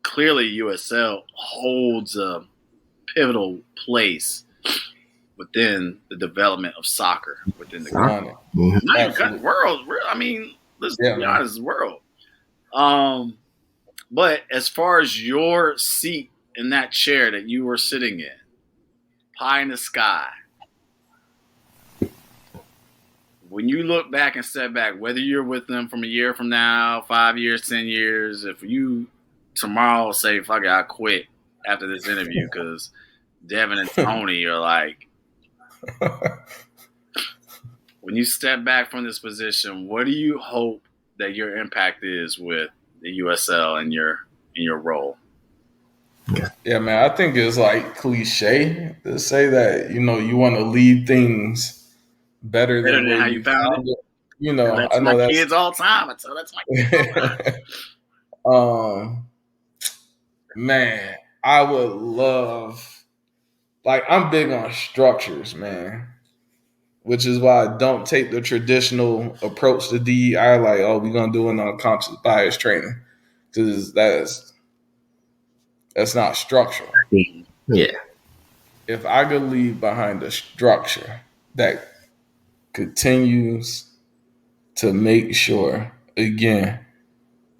clearly USL holds a pivotal place within the development of soccer within the country. Not even world. I mean, let's be honest, world. But as far as your seat in that chair that you were sitting in, Pie in the Sky, when you look back and step back, whether you're with them from a year from now, 5 years, 10 years, if you tomorrow say, fuck it, I quit after this interview because Devin and Tony are like, when you step back from this position, what do you hope that your impact is with the USL and your role? Yeah, man, I think it's like cliche to say that, you want to leave things better than how you found it. That's I know my kids all the time. I tell that's my kids all the time. Man, I would love, like, I'm big on structures, man, which is why I don't take the traditional approach to DEI, like, oh, we're going to do an unconscious bias training, because that's not structural. Yeah. If I could leave behind a structure that continues to make sure, again,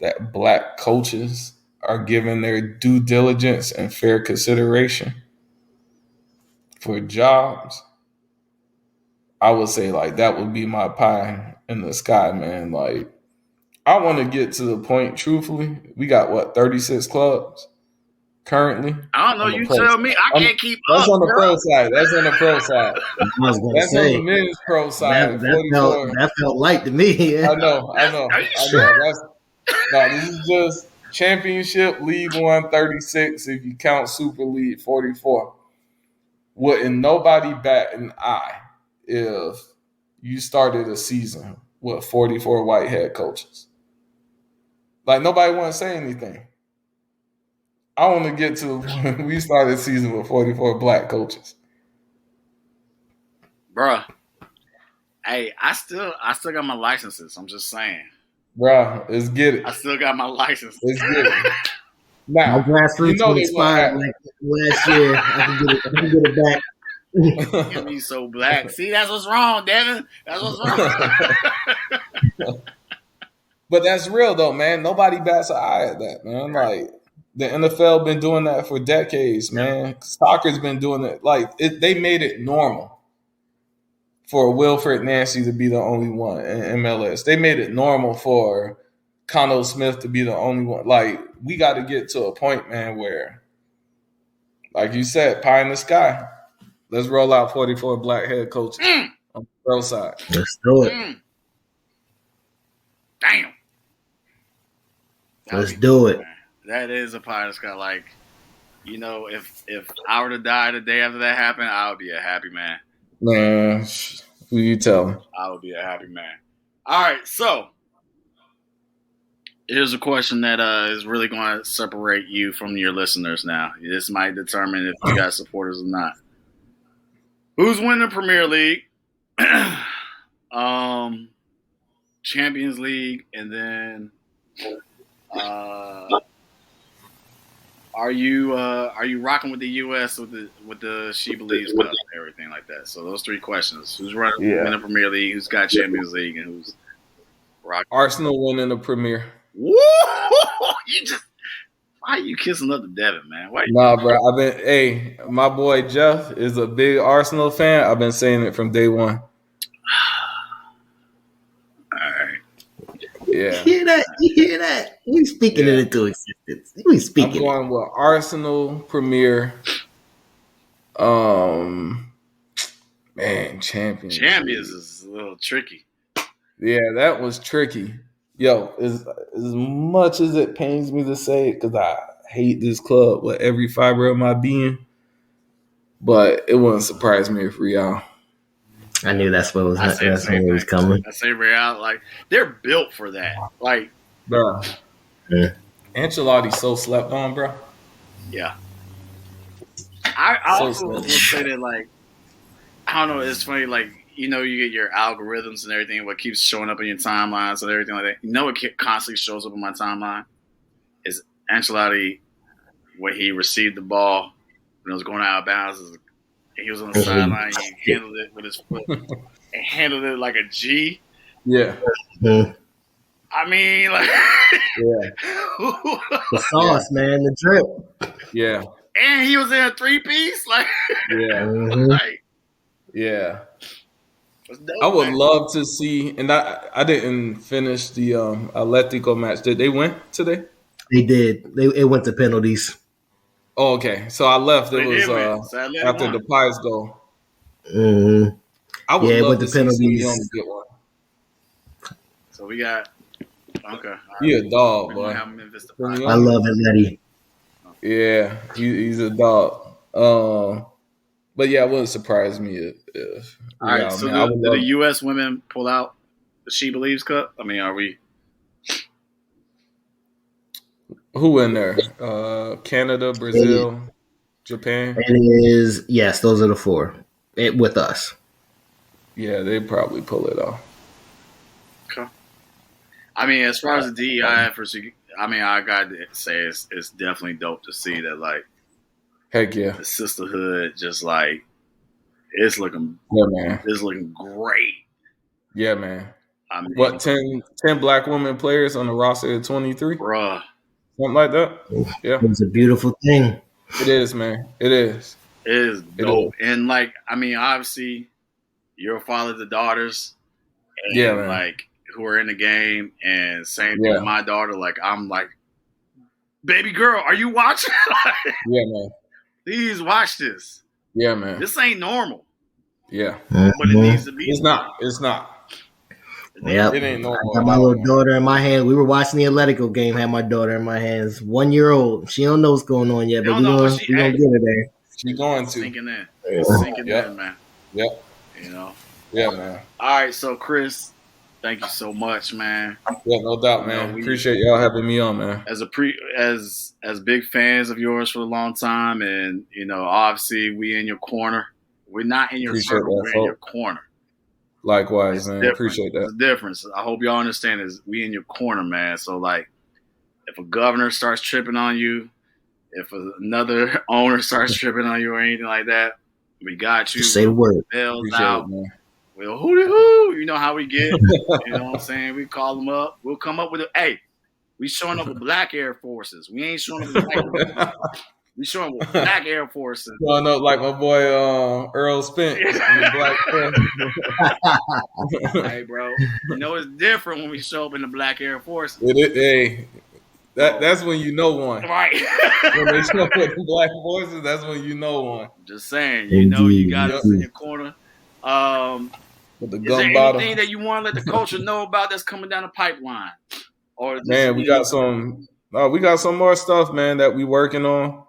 that Black coaches are given their due diligence and fair consideration for jobs, I would say, like, that would be my pie in the sky, man. Like, I want to get to the point, truthfully, we got, 36 clubs currently? I don't know. You tell me. I can't keep up. That's on the pro side. That's on the pro side. That's on the men's pro side. That felt light to me. Yeah. I know. Are you sure? This is just Championship, League 1, 36, if you count Super League, 44. Wouldn't nobody bat an eye if you started a season with 44 white head coaches. Like, nobody want to say anything. I want to get to when we started the season with 44 Black coaches. Bruh. Hey, I still got my licenses. I'm just saying. Bruh, let's get it. I still got my license. Let's get it. Now, my grassroots will expire like last year. I can get it back. Get me so black. See, that's what's wrong, Devin. That's what's wrong. But that's real though, man. Nobody bats an eye at that, man. Like, the NFL been doing that for decades, man. Soccer's been doing it. Like, they made it normal for Wilfred Nancy to be the only one in MLS. They made it normal for Connell Smith to be the only one. Like, we got to get to a point, man, where, like you said, pie in the sky. Let's roll out 44 Black head coaches on the pro side. Let's do it. Damn. Let's do it. That is a pie in the sky. Like, if I were to die the day after that happened, I would be a happy man. Man, who you telling? I would be a happy man. All right, so here's a question that is really going to separate you from your listeners now. This might determine if you got supporters or not. Who's winning the Premier League, Champions League, and then Are you rocking with the U.S. with the She Believes Cup and everything like that? So those 3 questions: who's running in the Premier League? Who's got Champions League? And who's rocking? Arsenal winning the Premier. Woo! Why are you kissing up to Devin, man? Nah, bro. My boy Jeff is a big Arsenal fan. I've been saying it from day one. All right. Yeah. You hear that? We speaking it into existence. We speaking. I'm going with Arsenal Premier. Man, Champions. Champions is a little tricky. Yeah, that was tricky. Yo, as much as it pains me to say it, because I hate this club with every fiber of my being, but it wouldn't surprise me if Real. I knew that's what was coming. I say Real, like they're built for that. Like, bro, Ancelotti's so slept on, bro. Yeah. I also will say that, like, I don't know, it's funny, like, you know, you get your algorithms and everything, what keeps showing up in your timelines and everything like that. You know what constantly shows up in my timeline? Is Ancelotti, when he received the ball, when it was going out of bounds, he was on the sideline, he handled it with his foot and handled it like a G. Yeah. I mean, like, the sauce, man, the drip. Yeah. And he was in a 3-piece, like, like, yeah. Dope, I would man. love to see, and I didn't finish the Atletico match. Did they win today? They did. It went to penalties. Oh, okay. So I left. It was after the Pies goal. Mm-hmm. I would love to see penalties. Simeone get one. So we got okay. He a dog, boy. I love Atleti. Yeah, he's a dog. But yeah, it wouldn't surprise me if all right. So did the U.S. women pull out the She Believes Cup? I mean, are we? Who in there? Canada, Brazil, Japan. Yes, those are the 4 with us. Yeah, they probably pull it off. Okay. I mean, as far as the DEI efforts, I mean, I got to say it's definitely dope to see that, like, heck yeah, the sisterhood just like it's looking great. Yeah, man. I mean, what 10 black women players on the roster of 23? Bruh. Something like that. Yeah. It's a beautiful thing. It is, man. It is. It is dope. And like, I mean, obviously you're a father to daughters and like who are in the game, and same thing with my daughter. Like, I'm like, baby girl, are you watching? Yeah, man. Please watch this. Yeah, man. This ain't normal. Yeah. But it needs to be. It's not. It's not. Yep. It ain't normal. I got my little daughter in my hands. We were watching the Atletico game. Had my daughter in my hands. 1 year old. She don't know what's going on yet, but we gonna get her there. She's going to. Sinking in. Sinking in, man. Yep. You know. Yeah, man. All right, so Chris, thank you so much, man. Yeah, no doubt, man. Appreciate y'all having me on, man. As big fans of yours for a long time, and you know, obviously we in your corner. We're not in your circle. We're in your corner. Likewise, man. Appreciate that. There's a difference. I hope y'all understand is we in your corner, man. So like, if a governor starts tripping on you, if another owner starts tripping on you or anything like that, we got you. Just say the word. Appreciate it, man. Well, hoo, you know how we get. You know what I'm saying? We call them up. We'll come up with we showing up with black Air Forces. We ain't showing up with white. We showing up with black Air Forces. No, like my boy Earl Spence. Black Hey, bro. You know it's different when we show up in the black Air Forces. That's when you know one. Right. When they show up with the black forces, that's when you know one. Just saying. You know you got us in your corner. With the is gun there bottom. anything that you want to let the culture know about that's coming down the pipeline? Man, we got some more stuff, man, that we working on.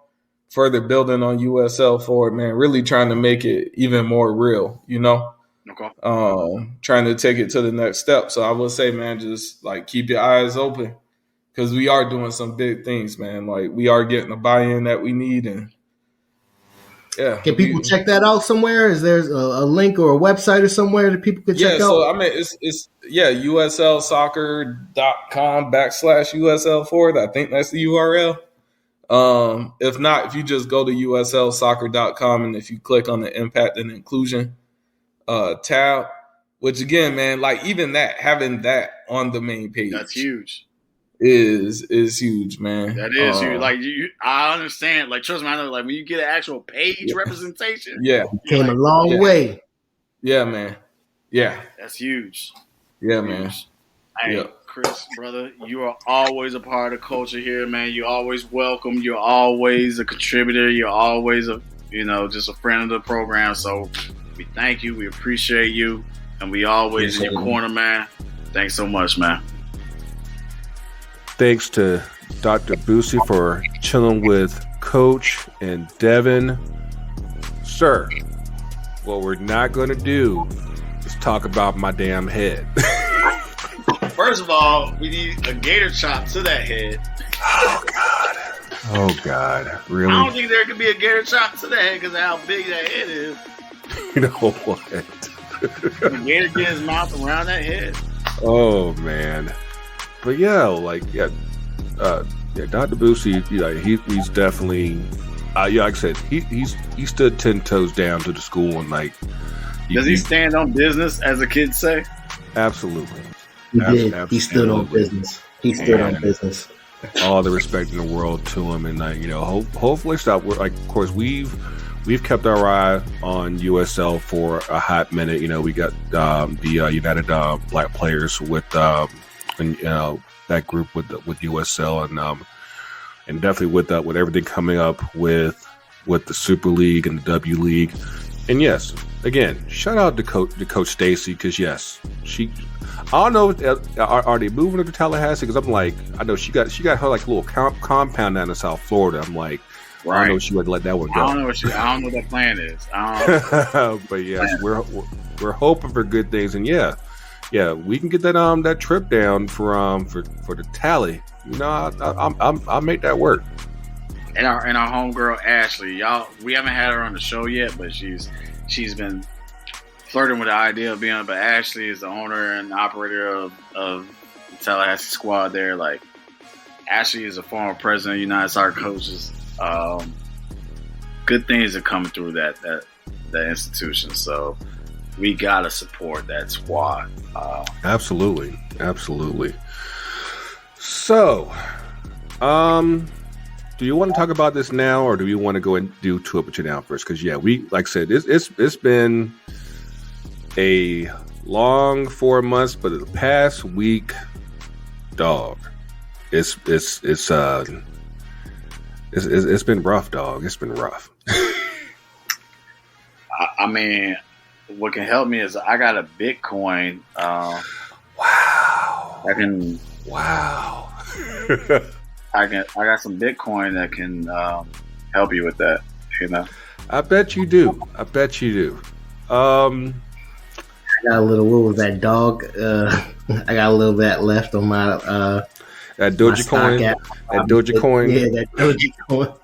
Further building on USL forward, man. Really trying to make it even more real, you know? Okay. Trying to take it to the next step. So I would say, man, just like keep your eyes open, because we are doing some big things, man. Like, we are getting the buy-in that we need, and can people check that out somewhere? Is there a link or a website or somewhere that people could check out? So I mean, it's USLsoccer.com/USL forward. I think that's the URL. If not, if you just go to uslsoccer.com and if you click on the impact and inclusion tab, which again, man, like even that, having that on the main page, that's huge. Is huge, man. That is huge. Like I understand. Like trust me, I know. Like when you get an actual page representation, came a long way. Yeah, man. Yeah, that's huge. Yeah, man. Hey, Chris, brother, you are always a part of the culture here, man. You're always welcome. You're always a contributor. You're always just a friend of the program. So we thank you. We appreciate you, and we always in your corner, man. Thanks so much, man. Thanks to Dr. Busey for chilling with Coach and Devin. Sir, what we're not going to do is talk about my damn head. First of all, we need a gator chop to that head. Oh, God. Really? I don't think there could be a gator chop to that head because of how big that head is. You know what? The gator get his mouth around that head. Oh, man. But Dr. Busey, he's definitely, like I said, he stood 10 toes down to the school and like. Does he stand on business, as the kids say? Absolutely. He did. He stood on business. On business. All the respect in the world to him, and hopefully stop. Like, of course, we've kept our eye on USL for a hot minute. We got the United Black Players with. That group with USL and definitely with everything coming up with the Super League and the W League. And yes, again, shout out to Coach Stacy, because yes, I don't know, are they moving to Tallahassee? Because I'm like, I know she got her like little compound down in South Florida. I'm like, right. I don't know if she would let that one go. I don't know what that plan is. But yes, we're hoping for good things, and yeah, we can get that trip down for the tally. I'll make that work. And our homegirl Ashley, y'all, we haven't had her on the show yet, but she's been flirting with the idea of being on. But Ashley is the owner and operator of the Tallahassee squad there. Like, Ashley is a former president of United Soccer Coaches. Good things are coming through that institution. So we gotta support that squad. Absolutely. So, do you want to talk about this now, or do you want to go and do two up and down first? Because we, like I said, it's been a long 4 months, but the past week, dog, it's been rough, dog. It's been rough. I mean, what can help me is I got a Bitcoin. Wow. I got some Bitcoin that can help you with that. I bet you do. I got a little. What was that, dog? I got a little bit left on my that Dogecoin. That Dogecoin. Yeah, that Dogecoin.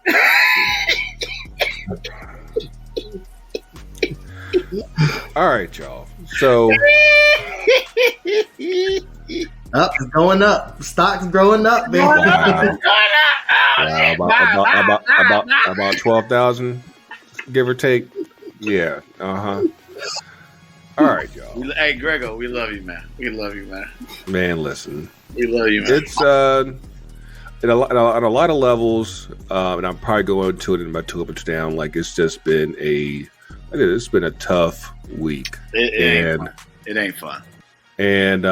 All right, y'all. So it's going up. Stock's growing up, baby. Wow. About 12,000, give or take. Yeah. All right, y'all. Hey, Greggo, we love you, man. Man, listen. We love you, man. It's on a lot of levels, and I'm probably going to it in my two up and down. Like, it's just been a tough week. It ain't fun. And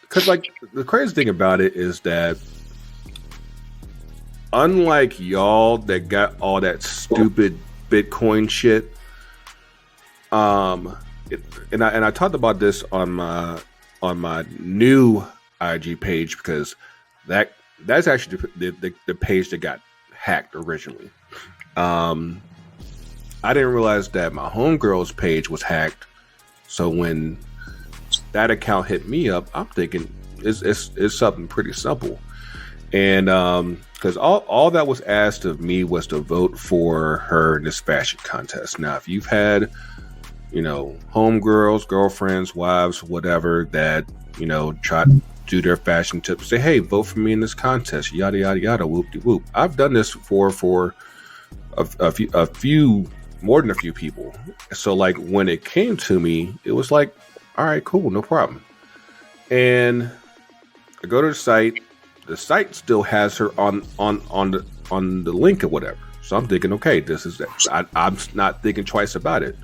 because like the crazy thing about it is that unlike y'all that got all that stupid Bitcoin shit, and I talked about this on my new IG page, because that's actually the page that got hacked originally. I didn't realize that my homegirl's page was hacked. So when that account hit me up, I'm thinking it's something pretty simple. And because all that was asked of me was to vote for her in this fashion contest. Now, if you've had, homegirls, girlfriends, wives, whatever, that, do their fashion tips. Say, hey, vote for me in this contest. Yada yada yada. Whoop de whoop. I've done this for a few more than a few people. So like when it came to me, it was like, all right, cool, no problem. And I go to the site. The site still has her on the link or whatever. So I'm thinking, okay, this is that. I'm not thinking twice about it.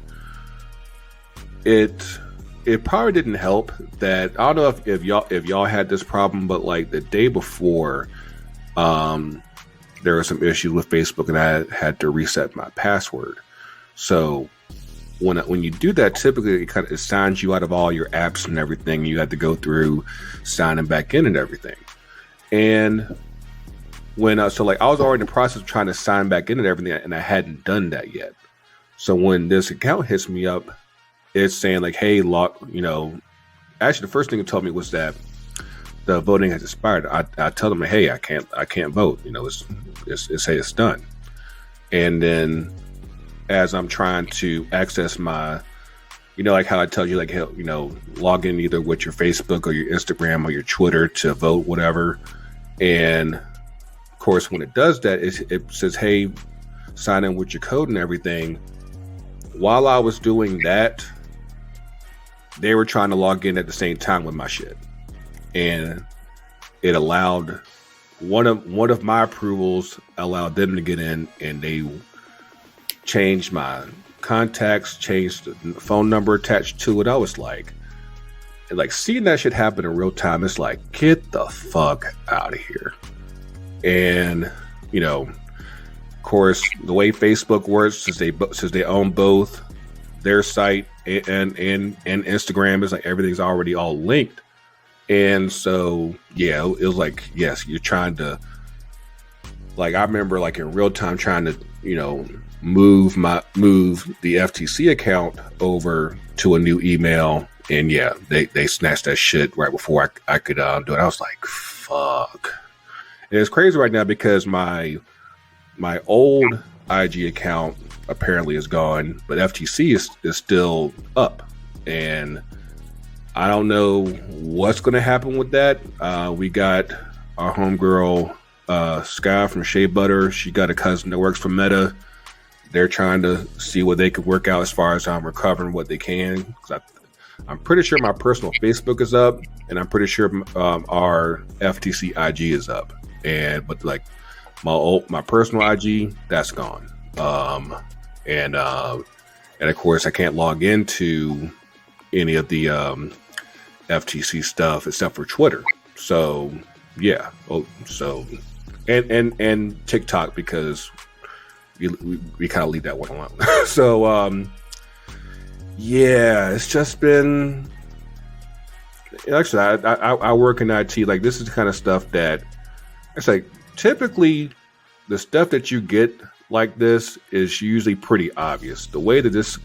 It probably didn't help that I don't know if y'all had this problem, but like the day before, there was some issues with Facebook, and I had to reset my password. So when you do that, typically it signs you out of all your apps and everything. You had to go through signing back in and everything. And when I was already in the process of trying to sign back in and everything, and I hadn't done that yet. So when this account hits me up, it's saying like, hey, actually the first thing it told me was that the voting has expired. I tell them, hey, I can't vote. It's done. And then as I'm trying to access my, like how I tell you, like, log in either with your Facebook or your Instagram or your Twitter to vote, whatever. And of course, when it does that, it says, hey, sign in with your code and everything. While I was doing that, they were trying to log in at the same time with my shit. And it allowed one of my approvals allowed them to get in, and they changed my contacts, changed the phone number attached to it. I was like seeing that shit happen in real time. It's like, get the fuck out of here. And of course, the way Facebook works, since they own both their site and Instagram, is like everything's already all linked. And so, yeah, it was like, yes, you're trying to, like, I remember like in real time trying to, move the FTC account over to a new email. And yeah, they snatched that shit right before I could do it. I was like, fuck. And it's crazy right now because my old IG account apparently is gone, but FTC is still up. And I don't know what's going to happen with that. We got our homegirl, Sky from Shea Butter. She got a cousin that works for Meta. They're trying to see what they could work out as far as recovering what they can. 'Cause I'm pretty sure my personal Facebook is up, and I'm pretty sure our FTC IG is up. But like my personal IG, that's gone. And of course I can't log into any of the FTC stuff except for Twitter. So yeah. And TikTok, because we kind of leave that one alone. So yeah, it's just been, actually I work in IT. Like, this is the kind of stuff that it's like, typically the stuff that you get like this is usually pretty obvious. The way that this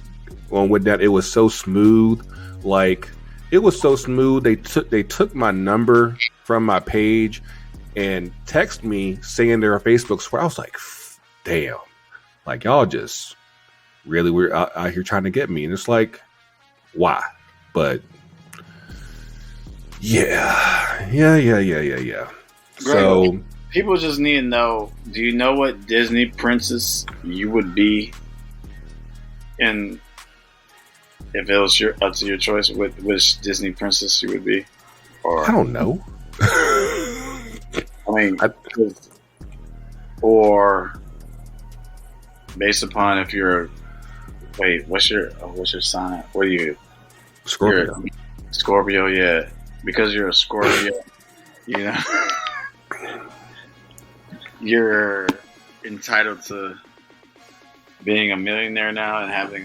one went down, it was so smooth. Like, it was so smooth. They took my number from my page and text me saying they're a Facebook square. I was like, damn, like, y'all just really were out here trying to get me. And it's like, why? But yeah. Greggo, So people just need to know, do you know what Disney princess you would be in, if it was up to your choice, which Disney princess you would be? Or I don't know. I mean, or based upon if you're, what's your sign? What are you? Scorpio. Scorpio, yeah. Because you're a Scorpio, you're entitled to being a millionaire now and having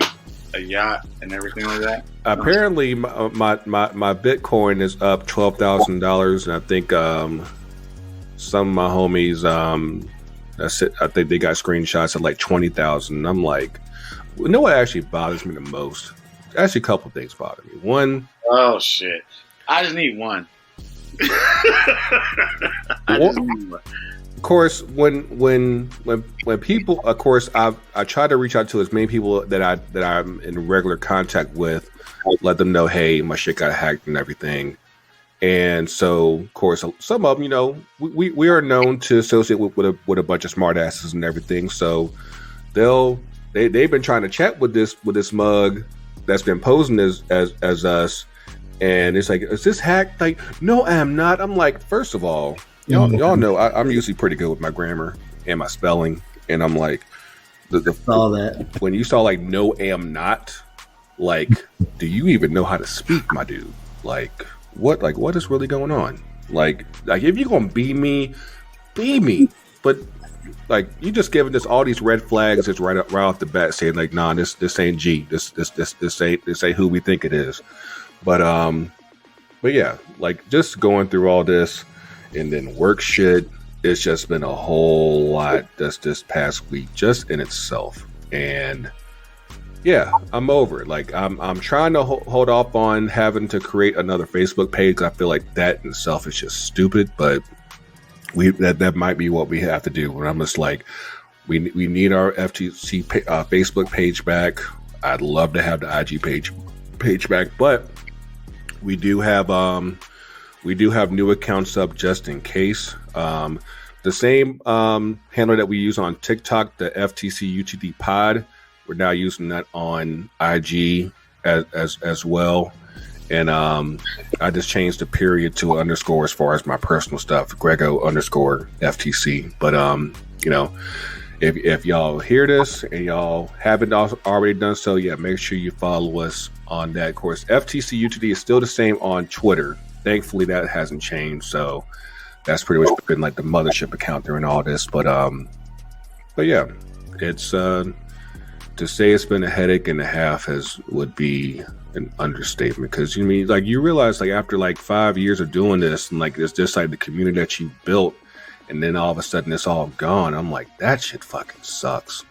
a yacht and everything like that. Apparently, my Bitcoin is up $12,000, and I think some of my homies, that's it. I think they got screenshots of like 20,000. I'm like, you know what actually bothers me the most? Actually, a couple of things bother me. One, oh shit, I just need one. Of course, when people, of course, I try to reach out to as many people that I'm in regular contact with, let them know, hey, my shit got hacked and everything. And so, of course, some of them, we are known to associate with a bunch of smartasses and everything. So they've been trying to chat with this mug that's been posing as us, and it's like, is this hacked? Like, no, I'm not. I'm like, first of all, y'all know I'm usually pretty good with my grammar and my spelling, and I'm like, all that when you saw like no am not, like, do you even know how to speak, my dude? Like what is really going on? Like if you're gonna be me, but like you just giving us all these red flags just right off the bat, saying like, nah, this ain't G, this ain't who we think it is. But yeah, like just going through all this and then work shit, it's just been a whole lot this past week just in itself. And yeah, I'm over it. Like I'm trying to hold off on having to create another Facebook page. I feel like that in itself is just stupid, but that might be what we have to do. When I'm just like, we need our FTC Facebook page back. I'd love to have the IG page back, but we do have new accounts up just in case. The same handler that we use on TikTok, the FTCUTD pod, we're now using that on IG as well. And I just changed the period to underscore as far as my personal stuff, Greggo _ FTC. But if y'all hear this and y'all haven't already done so, yeah, make sure you follow us on that. Of course, FTCUTD is still the same on Twitter. Thankfully, that hasn't changed. So that's pretty much been like the mothership account during all this. But yeah, it's to say it's been a headache and a half would be an understatement, because you realize like after like 5 years of doing this, and like it's just like the community that you built, and then all of a sudden it's all gone. I'm like, that shit fucking sucks.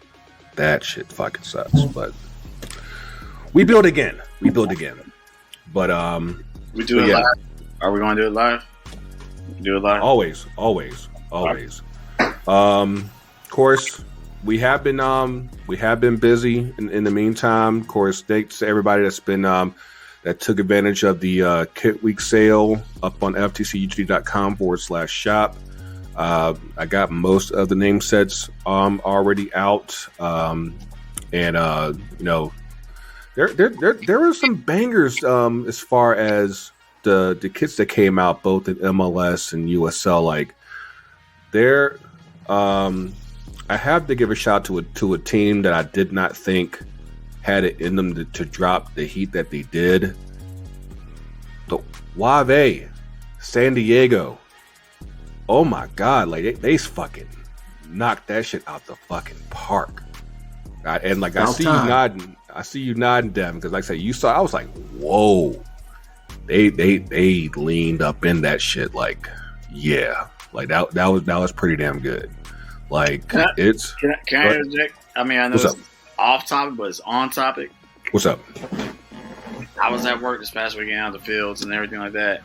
But we build again. But we do it live. Are we going to do it live? Do it live. Always. Of course, we have been busy in the meantime. Of course, thanks to everybody that's been that took advantage of the Kit Week sale up on ftcutd.com/shop. I got most of the name sets already out, and there were some bangers as far as the kits that came out both in MLS and USL. Like they're I have to give a shout to a team that I did not think had it in them to drop the heat that they did. The Wave San Diego. Oh my God! Like they fucking knocked that shit out the fucking park. I see you nodding, Devin, because like I said, you saw. I was like, whoa! They leaned up in that shit. Like, yeah, like that was pretty damn good. Like can I interject? I mean, I know it's off topic, but it's on topic. What's up? I was at work this past weekend on the fields and everything like that,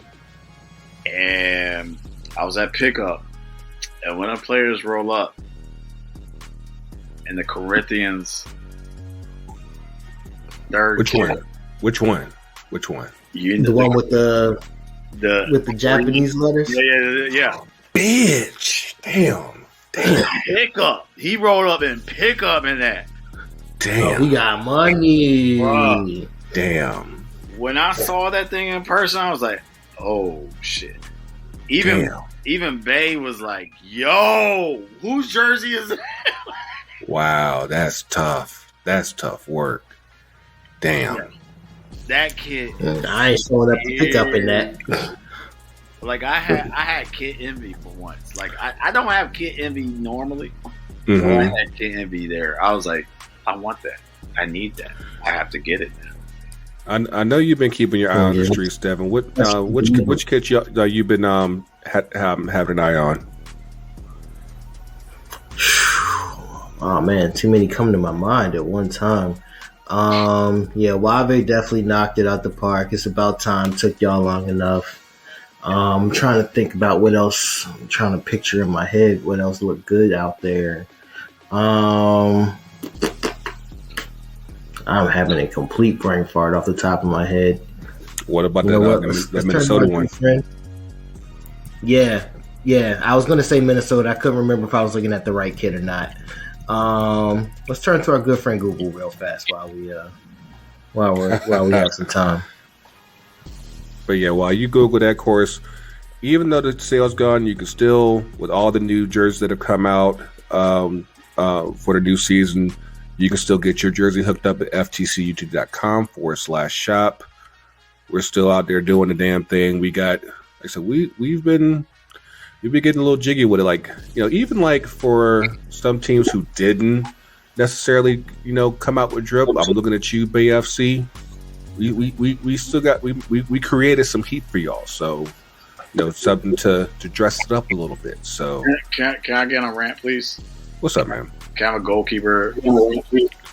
and I was at pickup, and when the players roll up, and the Corinthians, Which one? The one with the Japanese letters. Yeah. Bitch, damn. Pickup. He rolled up and pick up in that. Damn. We got money. Bruh. Damn. When I saw that thing in person, I was like, oh shit. Even Bay was like, yo, whose jersey is that? Wow, that's tough. That's tough work. Damn. Yeah. That kid. I ain't showing up to pick up in that. Like I had kid envy for once. Like I don't have kid envy normally. Mm-hmm. But I had kid envy there. I was like, I want that. I need that. I have to get it now. I know you've been keeping your eye on the streets, Devin. Which kid you've been having an eye on? Oh man, too many come to my mind at one time. Wave definitely knocked it out the park. It's about time. Took y'all long enough. I'm trying to think about what else. I'm trying to picture in my head what else looked good out there. I'm having a complete brain fart off the top of my head. What about You know what? that Let's turn Minnesota to our one? friend. Yeah. I was gonna say Minnesota. I couldn't remember if I was looking at the right kid or not. Let's turn to our good friend Google real fast while we have some time. But yeah, while you Google that course, even though the sale's gone, you can still, with all the new jerseys that have come out for the new season, you can still get your jersey hooked up at ftcutd.com/shop. We're still out there doing the damn thing. We got, like I said, we've been getting a little jiggy with it. Like, even like for some teams who didn't necessarily, come out with drip. I'm looking at you, Bay FC. We still got we created some heat for y'all. So, something to dress it up a little bit. So can I get on a rant, please? What's up, man? Can I have a goalkeeper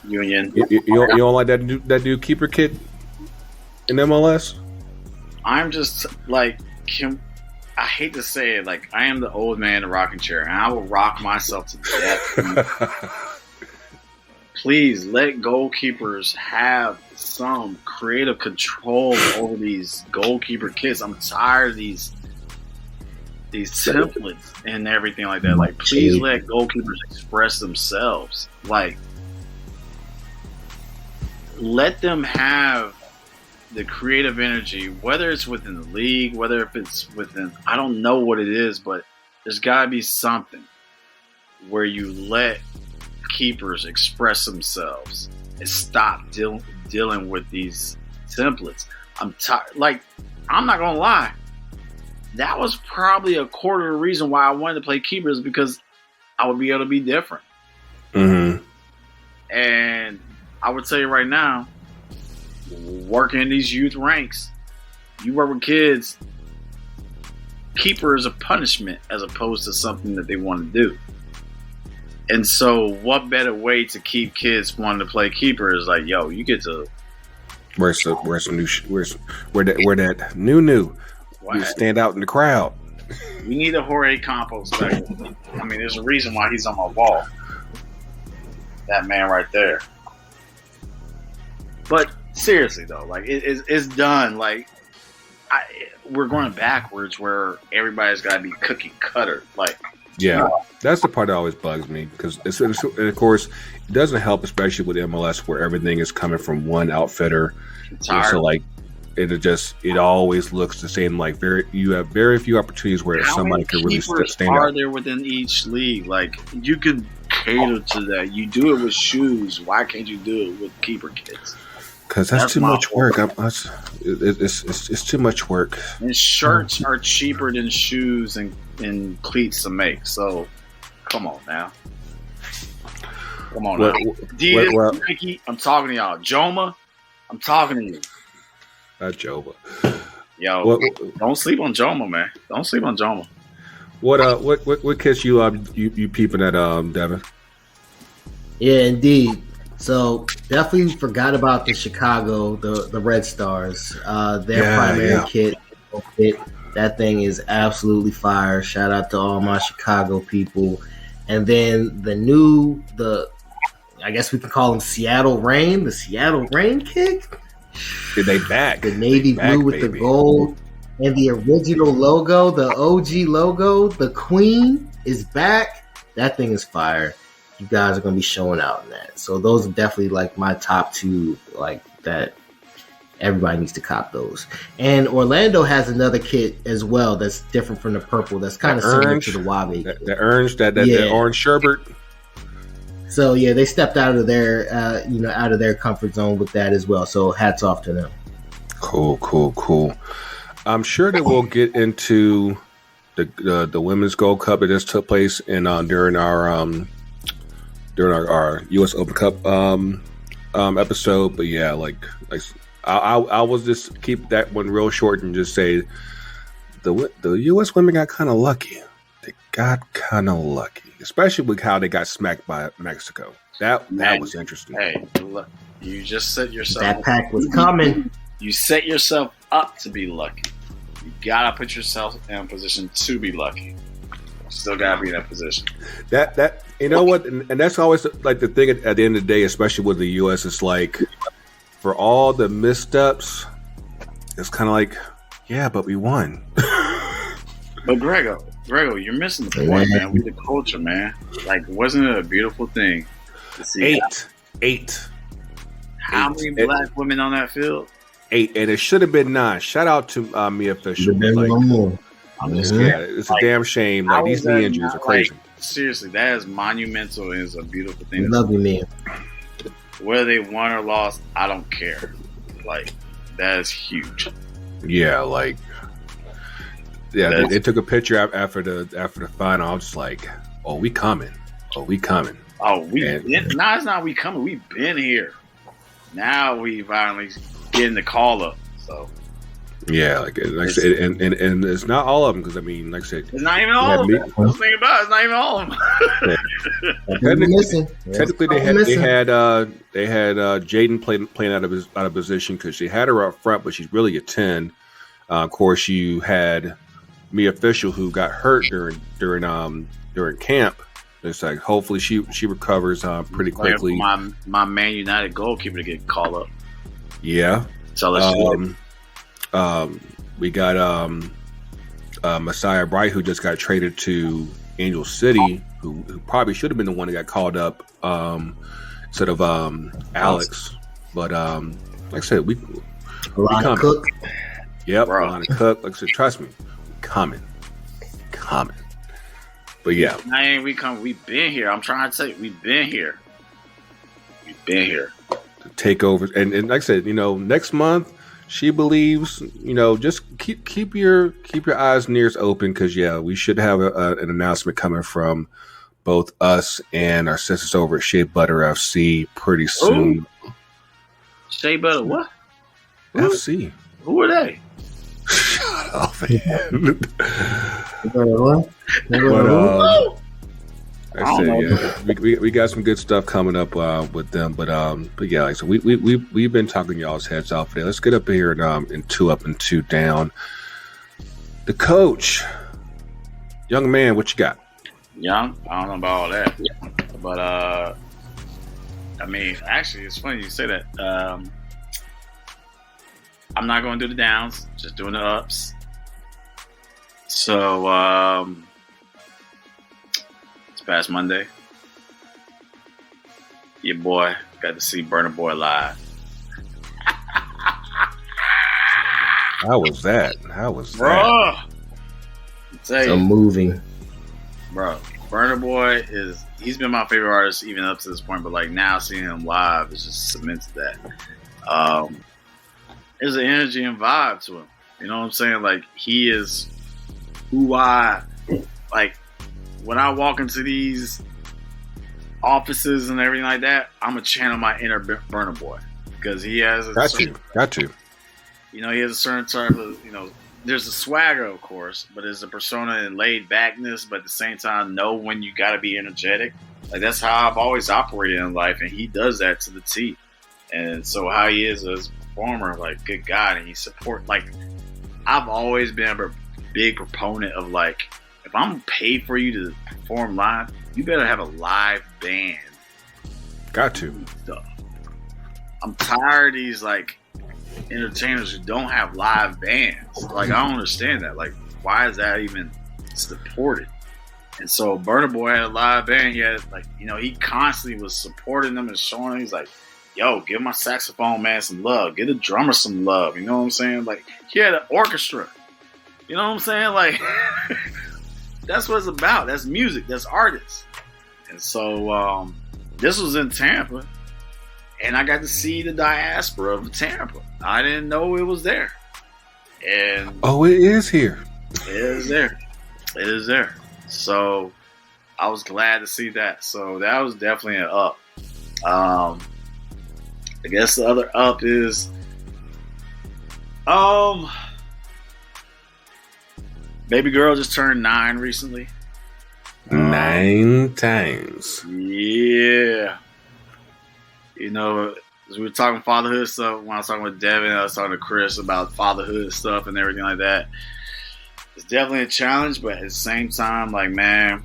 union? You don't like that new keeper kit in MLS? I'm just like, I hate to say it, like, I am the old man in the rocking chair, and I will rock myself to death. Please let goalkeepers have some creative control over these goalkeeper kits. I'm tired of these templates and everything like that. Like, please let goalkeepers express themselves. Like, let them have the creative energy, whether it's within the league, whether if it's within, I don't know what it is, but there's got to be something where you let keepers express themselves and stop dealing with these templates. I'm tired. Like, I'm not gonna lie, that was probably a quarter of the reason why I wanted to play keepers, because I would be able to be different. Mm-hmm. And I would tell you right now, working in these youth ranks, you work with kids, keeper is a punishment as opposed to something that they want to do. And so what better way to keep kids wanting to play keeper is like, yo, you get to wear some new that new you stand out in the crowd. We need a Jorge Campos back. I mean, there's a reason why he's on my wall. That man right there. But seriously though, like, it's done. Like, we're going backwards where everybody's got to be cookie cutter. Like, yeah, that's the part that always bugs me, because and of course it doesn't help, especially with MLS where everything is coming from one outfitter. So like it always looks the same. Like, you have very few opportunities where somebody can really stand out. Are there within each league? Like, you can cater to that. You do it with shoes. Why can't you do it with keeper kits? Because that's too much work. It's too much work. And shirts are cheaper than shoes and cleats to make. So, come on now. Come on now. Adidas, Nike, I'm talking to y'all. Joma, I'm talking to you. Not Joma. Yo, don't sleep on Joma, man. Don't sleep on Joma. What kits you peeping at, Devin? Yeah, indeed. So definitely forgot about the Chicago, the Red Stars. Their primary kit. That thing is absolutely fire. Shout out to all my Chicago people. And then I guess we can call them Seattle Rain. The Seattle Rain kit. They back. The navy blue with the gold and the original logo, the OG logo. The Queen is back. That thing is fire. You guys are going to be showing out in that. So those are definitely like my top two, like, that everybody needs to cop those. And Orlando has another kit as well that's different from the purple. That's kind of similar to the Wabe. The orange, that orange sherbet. So yeah, they stepped out of their out of their comfort zone with that as well. So hats off to them. Cool. I'm sure that we'll get into the Women's Gold Cup that just took place during our U.S. Open Cup episode. But yeah, like I will just keep that one real short and just say the U.S. women got kind of lucky. They got kind of lucky, especially with how they got smacked by Mexico. That was interesting. Hey, look, you just set yourself. That pack was coming. You set yourself up to be lucky. You gotta put yourself in a position to be lucky. Still gotta be in that position. That you know what, and that's always like the thing at the end of the day, especially with the U.S. It's like, for all the missteps, it's kind of like, yeah, but we won. But Greggo, you're missing the point, man. We the culture, man. Like, wasn't it a beautiful thing to see? Eight. How many black women on that field? 8, and it should have been 9. Shout out to me official. Like, yeah, it's a damn shame. Like, these knee injuries are crazy. Seriously, that is monumental and it's a beautiful thing. Love you, man. Whether they won or lost, I don't care. Like, that is huge. Yeah, like, yeah, they took a picture after the final. I was just like, oh, we coming. Oh, it's not we coming. We've been here. Now we finally getting the call up. So yeah, like I said, and it's not all of them because I mean, like I said, it's not even all of them. Let's think about it. It's not even all of them. Technically, they had Jaden playing out of position because she had her up front, but she's really a 10. Of course, you had me official who got hurt during camp. It's like hopefully she recovers pretty quickly. My Man United goalkeeper to get called up. Yeah. So we got Messiah Bright who just got traded to Angel City, who probably should have been the one that got called up instead of Alex. But like I said, we coming. Cook. Yep, Alana Cook. Like I said, trust me, coming. But yeah, we've been here. I'm trying to say we've been here. To take over, and like I said, next month she believes. Just keep your eyes and ears open because we should have an announcement coming from both us and our sisters over at Shea Butter FC pretty soon. Ooh. Shea Butter what? FC. Who are they? Shut up, man. We got some good stuff coming up with them, but yeah, like, so we've been talking y'all's heads off today. Let's get up here and 2 up and 2 down. The coach, young man, what you got? Young? I don't know about all that, but I mean, actually, it's funny you say that. I'm not going to do the downs, just doing the ups. So, this past Monday, your boy got to see Burna Boy live. How was that? Bro, So moving. Bro, Burna Boy he's been my favorite artist even up to this point, but like now seeing him live is just cemented that. There's an energy and vibe to him. You know what I'm saying? Like, he is who like, when I walk into these offices and everything like that, I'm going to channel my inner Burna Boy. Because he has Got to. He has a certain type of, there's a swagger, of course, but there's a persona and laid backness, but at the same time, know when you got to be energetic. Like, that's how I've always operated in life, and he does that to the T. And so how he is as performer, like, good God, and he support, like, I've always been a big proponent of, like, if I'm paid for you to perform live, you better have a live band. Got to. Stuff. I'm tired of these, like, entertainers who don't have live bands. Like, I don't understand that. Like, why is that even supported? And so Burna Boy had a live band. He had, like, he constantly was supporting them and showing them. He's like, yo, give my saxophone man some love. Give the drummer some love. You know what I'm saying? Like, he had an orchestra. You know what I'm saying? Like, that's what it's about. That's music. That's artists. And so this was in Tampa. And I got to see the diaspora of Tampa. I didn't know it was there. And it is here. It is there. It is there. So I was glad to see that. So that was definitely an up. I guess the other up is baby girl just turned 9 recently. 9 times. Yeah. As we were talking fatherhood stuff, when I was talking with Devin, I was talking to Chris about fatherhood stuff and everything like that. It's definitely a challenge, but at the same time, like, man,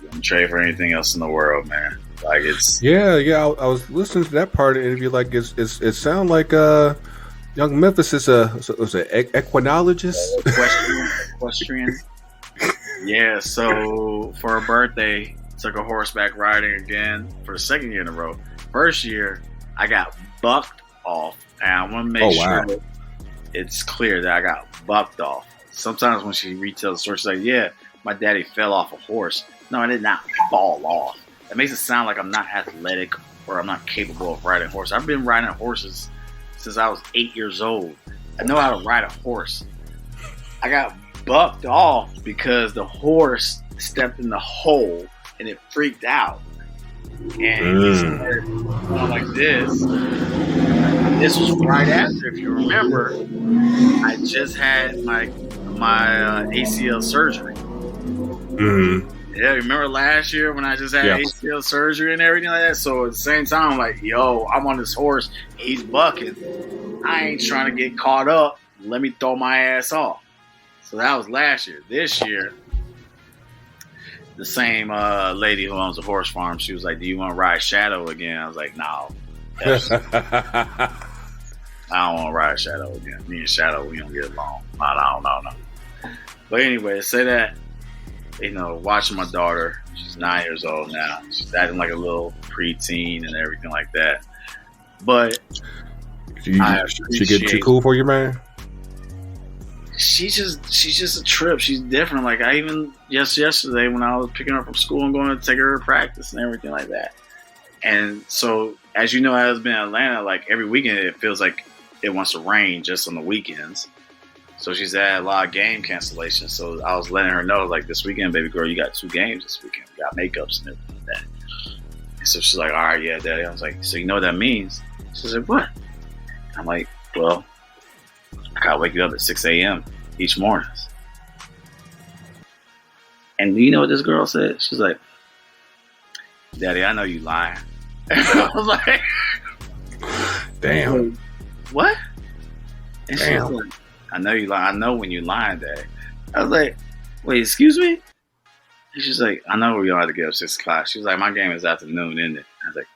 you wouldn't trade for anything else in the world, man. Like, it's I was listening to that part of the interview. Like, it sounded like Young Memphis is a equinologist. Equestrian. Yeah, so for her birthday, took her horseback riding again for the second year in a row. First year, I got bucked off, and I want to make sure it's clear that I got bucked off. Sometimes when she retells the story, she's like, yeah, my daddy fell off a horse. No, I did not fall off. That makes it sound like I'm not athletic or I'm not capable of riding a horse. I've been riding horses since I was 8 years old. I know how to ride a horse. I got bucked off because the horse stepped in the hole and it freaked out. And he started going like this. This was right after, if you remember, I just had my ACL surgery. Mm-hmm. Yeah, remember last year when I just had ACL surgery and everything like that? So at the same time, I'm like, yo, I'm on this horse. He's bucking. I ain't trying to get caught up. Let me throw my ass off. So that was last year. This year, the same lady who owns a horse farm, she was like, do you want to ride Shadow again? I was like, no. I don't want to ride Shadow again. Me and Shadow, we don't get along. No. But anyway, say that. Watching my daughter, she's 9 years old now. She's acting like a little preteen and everything like that. But she get too cool for you, man? She's just a trip. She's different. Like I even yesterday when I was picking her up from school and going to take her to practice and everything like that. And so, as you know, I was been in Atlanta, like every weekend it feels like it wants to rain just on the weekends. So she's had a lot of game cancellations. So I was letting her know, like, this weekend, baby girl, you got 2 games this weekend. We got makeups and everything like that. And so she's like, all right, yeah, daddy. I was like, so you know what that means? She's like, what? I'm like, well, I got to wake you up at 6 a.m. each morning. And you know what this girl said? She's like, daddy, I know you lying. I was like, damn. What? And she's like, I know you lying. I know when you lying, Dad. I was like, wait, excuse me? And she's like, I know we all have to get up 6 o'clock. She was like, my game is afternoon, isn't it? I was like,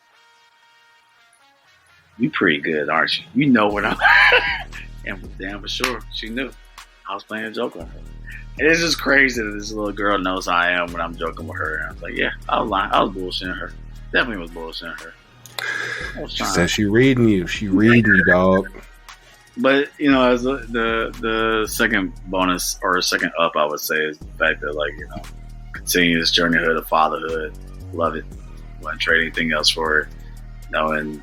you pretty good, aren't you? You know what I'm And damn for sure, she knew. I was playing a joke on her. And it's just crazy that this little girl knows how I am when I'm joking with her. And I was like, yeah, I was lying. I was bullshitting her. Definitely was bullshitting her. She said she reading you. She reading you, dog. But as the second bonus or second up, I would say is the fact that continue this journeyhood of fatherhood. Love it. Wouldn't trade anything else for it. And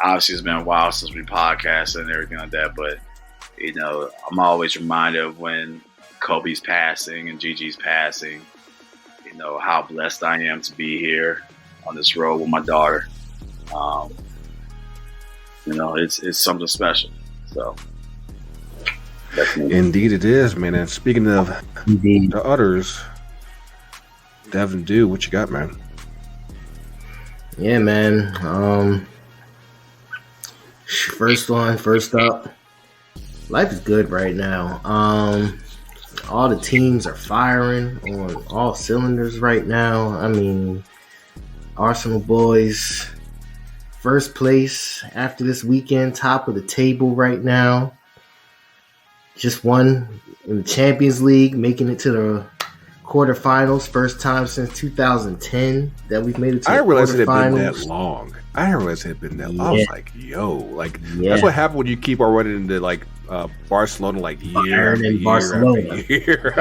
obviously it's been a while since we podcasted and everything like that. But I'm always reminded of when Kobe's passing and Gigi's passing. How blessed I am to be here on this road with my daughter. It's something special. So, indeed it is, man. And speaking of the others, Devin, what you got, man? Yeah, man. First up, life is good right now. All the teams are firing on all cylinders right now. I mean, Arsenal boys, first place after this weekend, top of the table right now. Just won in the Champions League, making it to the quarterfinals. First time since 2010 that we've made it to the quarterfinals. I didn't realize it had been that long. I didn't realize it had been that long. I was like, yo, that's what happened when you keep on running into Barcelona year after year.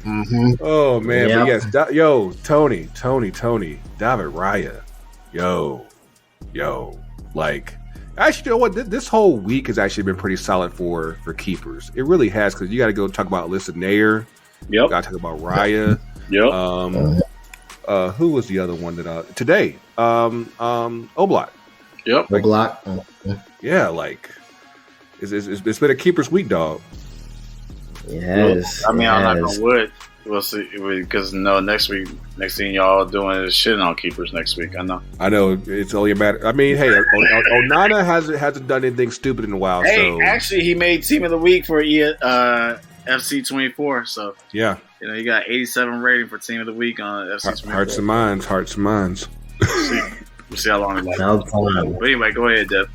Mm-hmm. Oh man, yep. But yes, Tony, David Raya, yo, actually, you know what? This whole week has actually been pretty solid for keepers. It really has, because you got to go talk about Alyssa Nair. Yep. Got to talk about Raya. Yep. Who was the other one that today? Oblak. Yep. Oblak. Yeah, it's been a keeper's week, dog. Yes. I'm not gonna wood. We'll see, because next thing y'all doing is shitting on keepers next week. I know. It's only a matter. I mean, hey, Onana hasn't done anything stupid in a while. Hey, actually, he made team of the week for FC 24. So yeah, you got 87 rating for team of the week on FC 24. Hearts and minds. We'll see how long it lasts. But anyway, go ahead, Dev.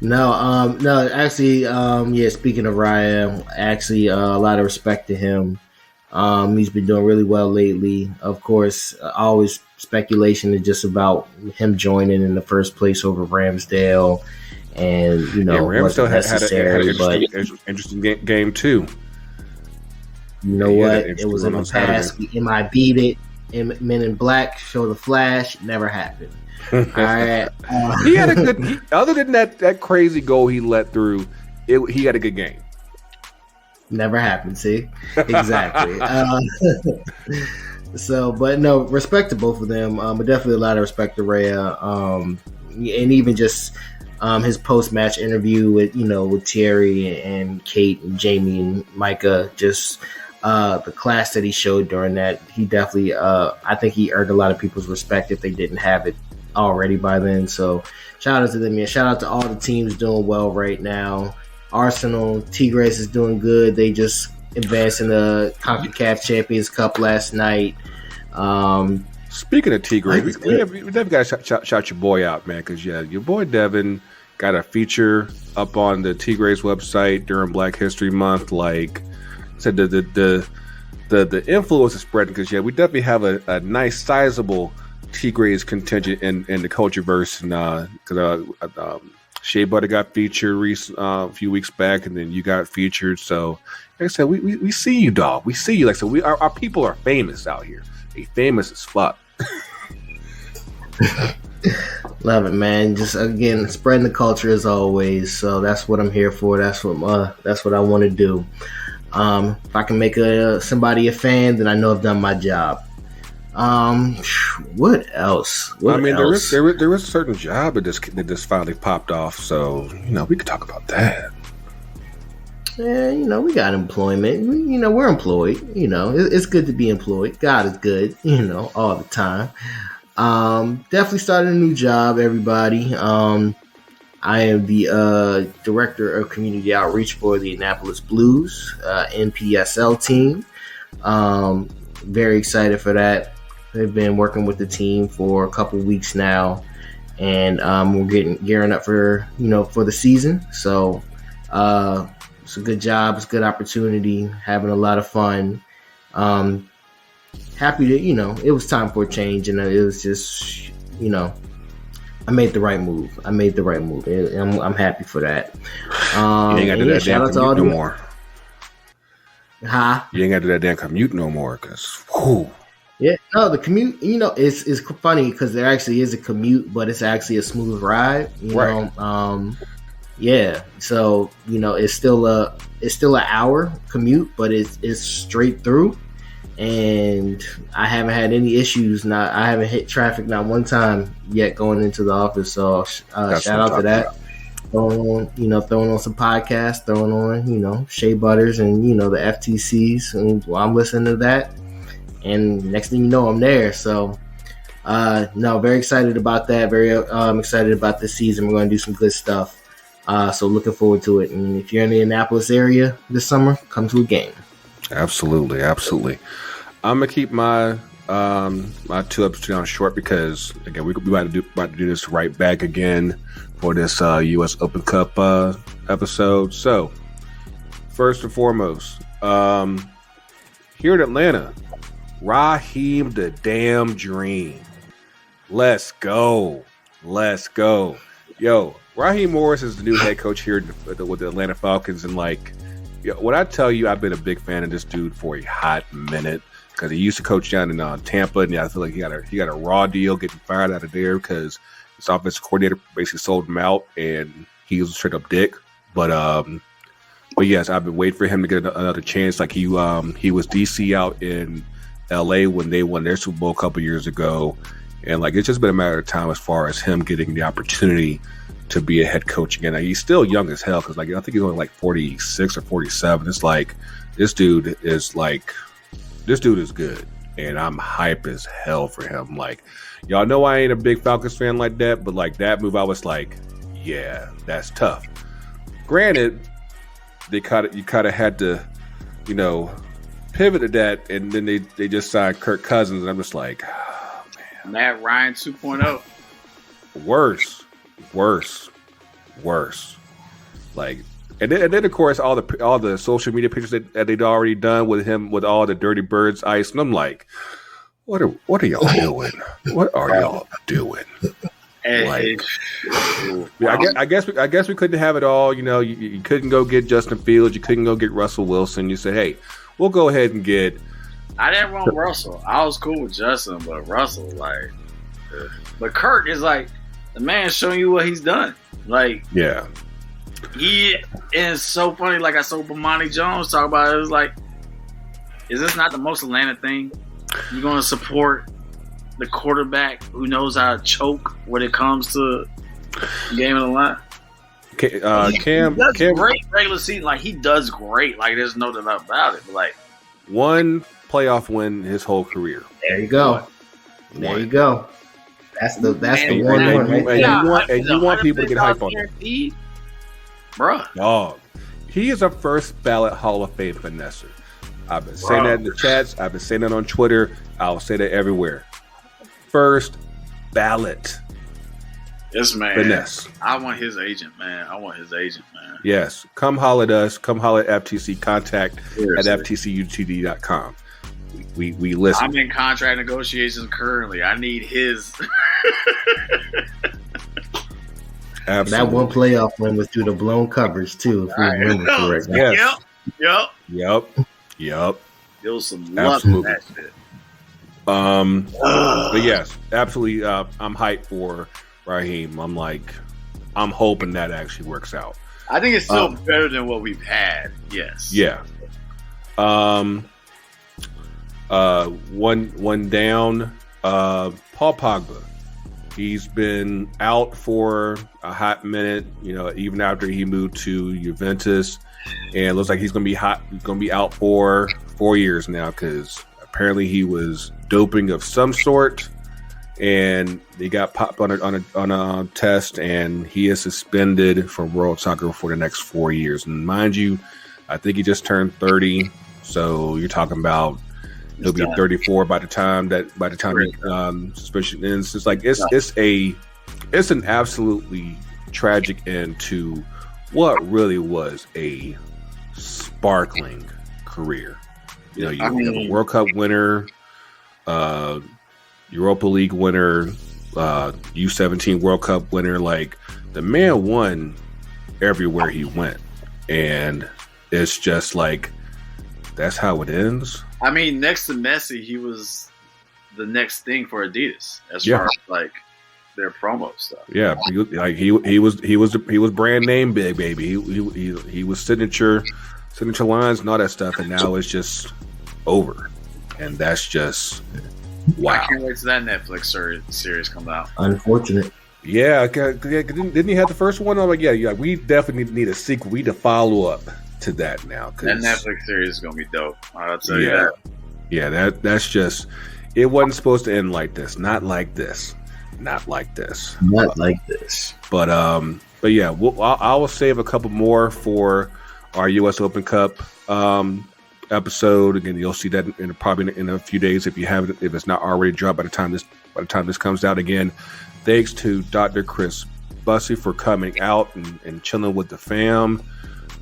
No, actually, yeah, speaking of Raya, actually, a lot of respect to him. He's been doing really well lately. Of course, always speculation is just about him joining in the first place over Ramsdale, and Ramsdale had an interesting game too. You know what? It was in the past. We MIB'd it. Men in Black, show the flash. Never happened. All right. He had a good. Other than that crazy goal he let through, he had a good game. Never happened. See, exactly. But no, respect to both of them. But definitely a lot of respect to Rhea. And even just his post-match interview with Thierry and Kate and Jamie and Micah, just the class that he showed during that. He definitely, I think he earned a lot of people's respect if they didn't have it already by then. So shout out to them. Yeah, shout out to all the teams doing well right now. Arsenal, Tigres is doing good. They just advanced in the CONCACAF Champions Cup last night. Speaking of Tigres, we definitely got to shout your boy out, man, because your boy Devin got a feature up on the Tigres website during Black History Month. Like I said, the influence is spreading because we definitely have a nice sizable Tigres contingent in the cultureverse, and because Shea Butter got featured a few weeks back, and then you got featured. So, like I said, we see you, dog. We see you. Like so, our people are famous out here. They famous as fuck. Love it, man. Just again, spreading the culture as always. So that's what I'm here for. That's what I want to do. If I can make somebody a fan, then I know I've done my job. What else? There is a certain job that just finally popped off, so we could talk about that. Yeah, we got employment. We're employed. It's good to be employed. God is good. All the time. Definitely started a new job, everybody. I am the director of community outreach for the Annapolis Blues NPSL team. Very excited for that. They've been working with the team for a couple weeks now, and we're gearing up for the season. So it's a good job. It's a good opportunity. Having a lot of fun. Happy to it was time for a change, and it was just I made the right move. I'm happy for that. You ain't got to do that damn commute no more. Huh? You ain't got to do that damn commute no more, because whoo. Yeah, no, the commute, it's funny because there actually is a commute, but it's actually a smooth ride. Right. Yeah. So it's still an hour commute, but it's straight through, and I haven't had any issues. I haven't hit traffic not one time yet going into the office. So shout out to that. Throwing on some podcasts, throwing on Shea Butters and the FTCs, and while I'm listening to that. And next thing you know, I'm there. So, very excited about that. Very excited about this season. We're going to do some good stuff. So looking forward to it. And if you're in the Annapolis area this summer, come to a game. Absolutely. I'm going to keep my 2 episodes short because, again, we're about to do this right back again for this U.S. Open Cup episode. So, first and foremost, here in Atlanta, Raheem the damn Dream. Let's go. Yo, Raheem Morris is the new head coach here with the Atlanta Falcons. And when I tell you I've been a big fan of this dude for a hot minute, because he used to coach down in Tampa, and I feel like he got a raw deal getting fired out of there because his offensive coordinator basically sold him out, and he was a straight up dick. But yes, I've been waiting for him to get another chance. Like he was DC out in LA when they won their Super Bowl a couple years ago, and it's just been a matter of time as far as him getting the opportunity to be a head coach again. He's still young as hell because I think he's only 46 or 47. It's this dude is good, and I'm hype as hell for him. Y'all know I ain't a big Falcons fan like that, but that move I was yeah, that's tough. Granted, you kind of had to pivot to that, and then they just signed Kirk Cousins, and I'm just oh, man. Matt Ryan 2.0. Worse. worse. Like, and then of course all the social media pictures that they'd already done with him with all the Dirty Birds ice, and I'm like, what are y'all doing? What are y'all doing? Like, I guess we couldn't have it all. You know, you couldn't go get Justin Fields, you couldn't go get Russell Wilson. You said, hey, we'll go ahead and get. I didn't want Russell. I was cool with Justin, but Russell, like, but Kirk is like the man showing you what he's done. Like, yeah, he is so funny. Like I saw Bomani Jones talk about it. It was like, is this not the most Atlanta thing? You're going to support the quarterback who knows how to choke when it comes to game of the line. Cam does great regular season. Like, he does great. Like, there's no doubt about it. But like, one playoff win his whole career. There you go. There you go. That's the one. And you want people to get hype on him, bruh. Dog, he is a first ballot Hall of Fame finesser. I've been saying that in the chats. I've been saying that on Twitter. I'll say that everywhere. First ballot. Yes, man. Finesse. I want his agent, man. Yes. Come holler at us. Come holler at FTC. Contact at FTCUTD.com. We listen. I'm in contract negotiations currently. I need his. Absolutely. That one playoff win was through the blown coverage too, if you remember correctly. Yes. Yep. There was some love Absolutely. in that shit. But yes, absolutely. I'm hyped for Raheem. I'm hoping that actually works out. I think it's still better than what we've had. Yes. Yeah. One down. Paul Pogba. He's been out for a hot minute. You know, even after he moved to Juventus, and it looks like he's going to be hot. He's going to be out for 4 years now because apparently he was doping of some sort, and he got popped on a test, and he is suspended from World Soccer for the next 4 years. And mind you, I think he just turned 30, so you're talking about he'll be 34 by the time he suspension ends. It's like it's an absolutely tragic end to what really was a sparkling career. You know, you have a World Cup winner, Europa League winner, U17 World Cup winner. Like, the man won everywhere he went, and it's just like that's how it ends. I mean, next to Messi, he was the next thing for Adidas as far as like their promo stuff. Yeah, he was brand name big, baby. He was signature lines and all that stuff, and now it's just over, and that's just wow. I can't wait till that Netflix series comes out. Unfortunate. Yeah, didn't he have the first one? I'm like, yeah. We definitely need a sequel. We need to follow up to that now. That Netflix series is gonna be dope. I'll tell you that. Yeah, that's just. It wasn't supposed to end like this. Not like this. Not like this. Not like this. But yeah, I will save a couple more for our U.S. Open Cup episode. Again, you'll see that probably in a few days if it's not already dropped by the time this comes out. Again, thanks to Dr. Chris Busey for coming out and chilling with the fam.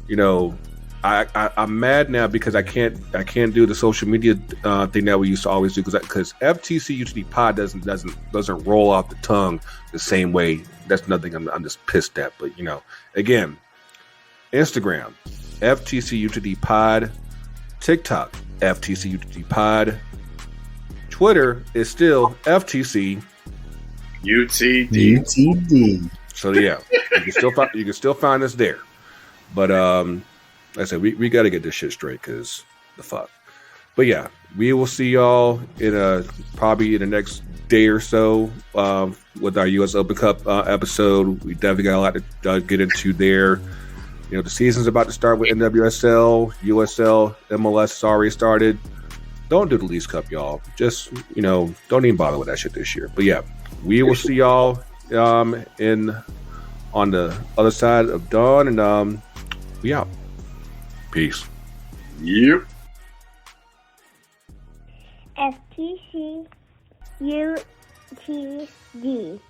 You know, I'm mad now because I can't do the social media thing that we used to always do because FTCUTD pod doesn't roll off the tongue the same way. That's nothing I'm just pissed at. But you know, again, Instagram FTCUTD pod, TikTok FTCUTD pod, Twitter is still FTC UTD. So yeah, you can still find us there. But like I said, we got to get this shit straight because the fuck. But yeah, we will see y'all probably in the next day or so with our U.S. Open Cup episode. We definitely got a lot to get into there. You know, the season's about to start with NWSL, USL, MLS has already started. Don't do the Leagues Cup, y'all. Just, you know, don't even bother with that shit this year. But yeah, we will see y'all on the other side of dawn, and we out. Peace. Yep. FTC UTD.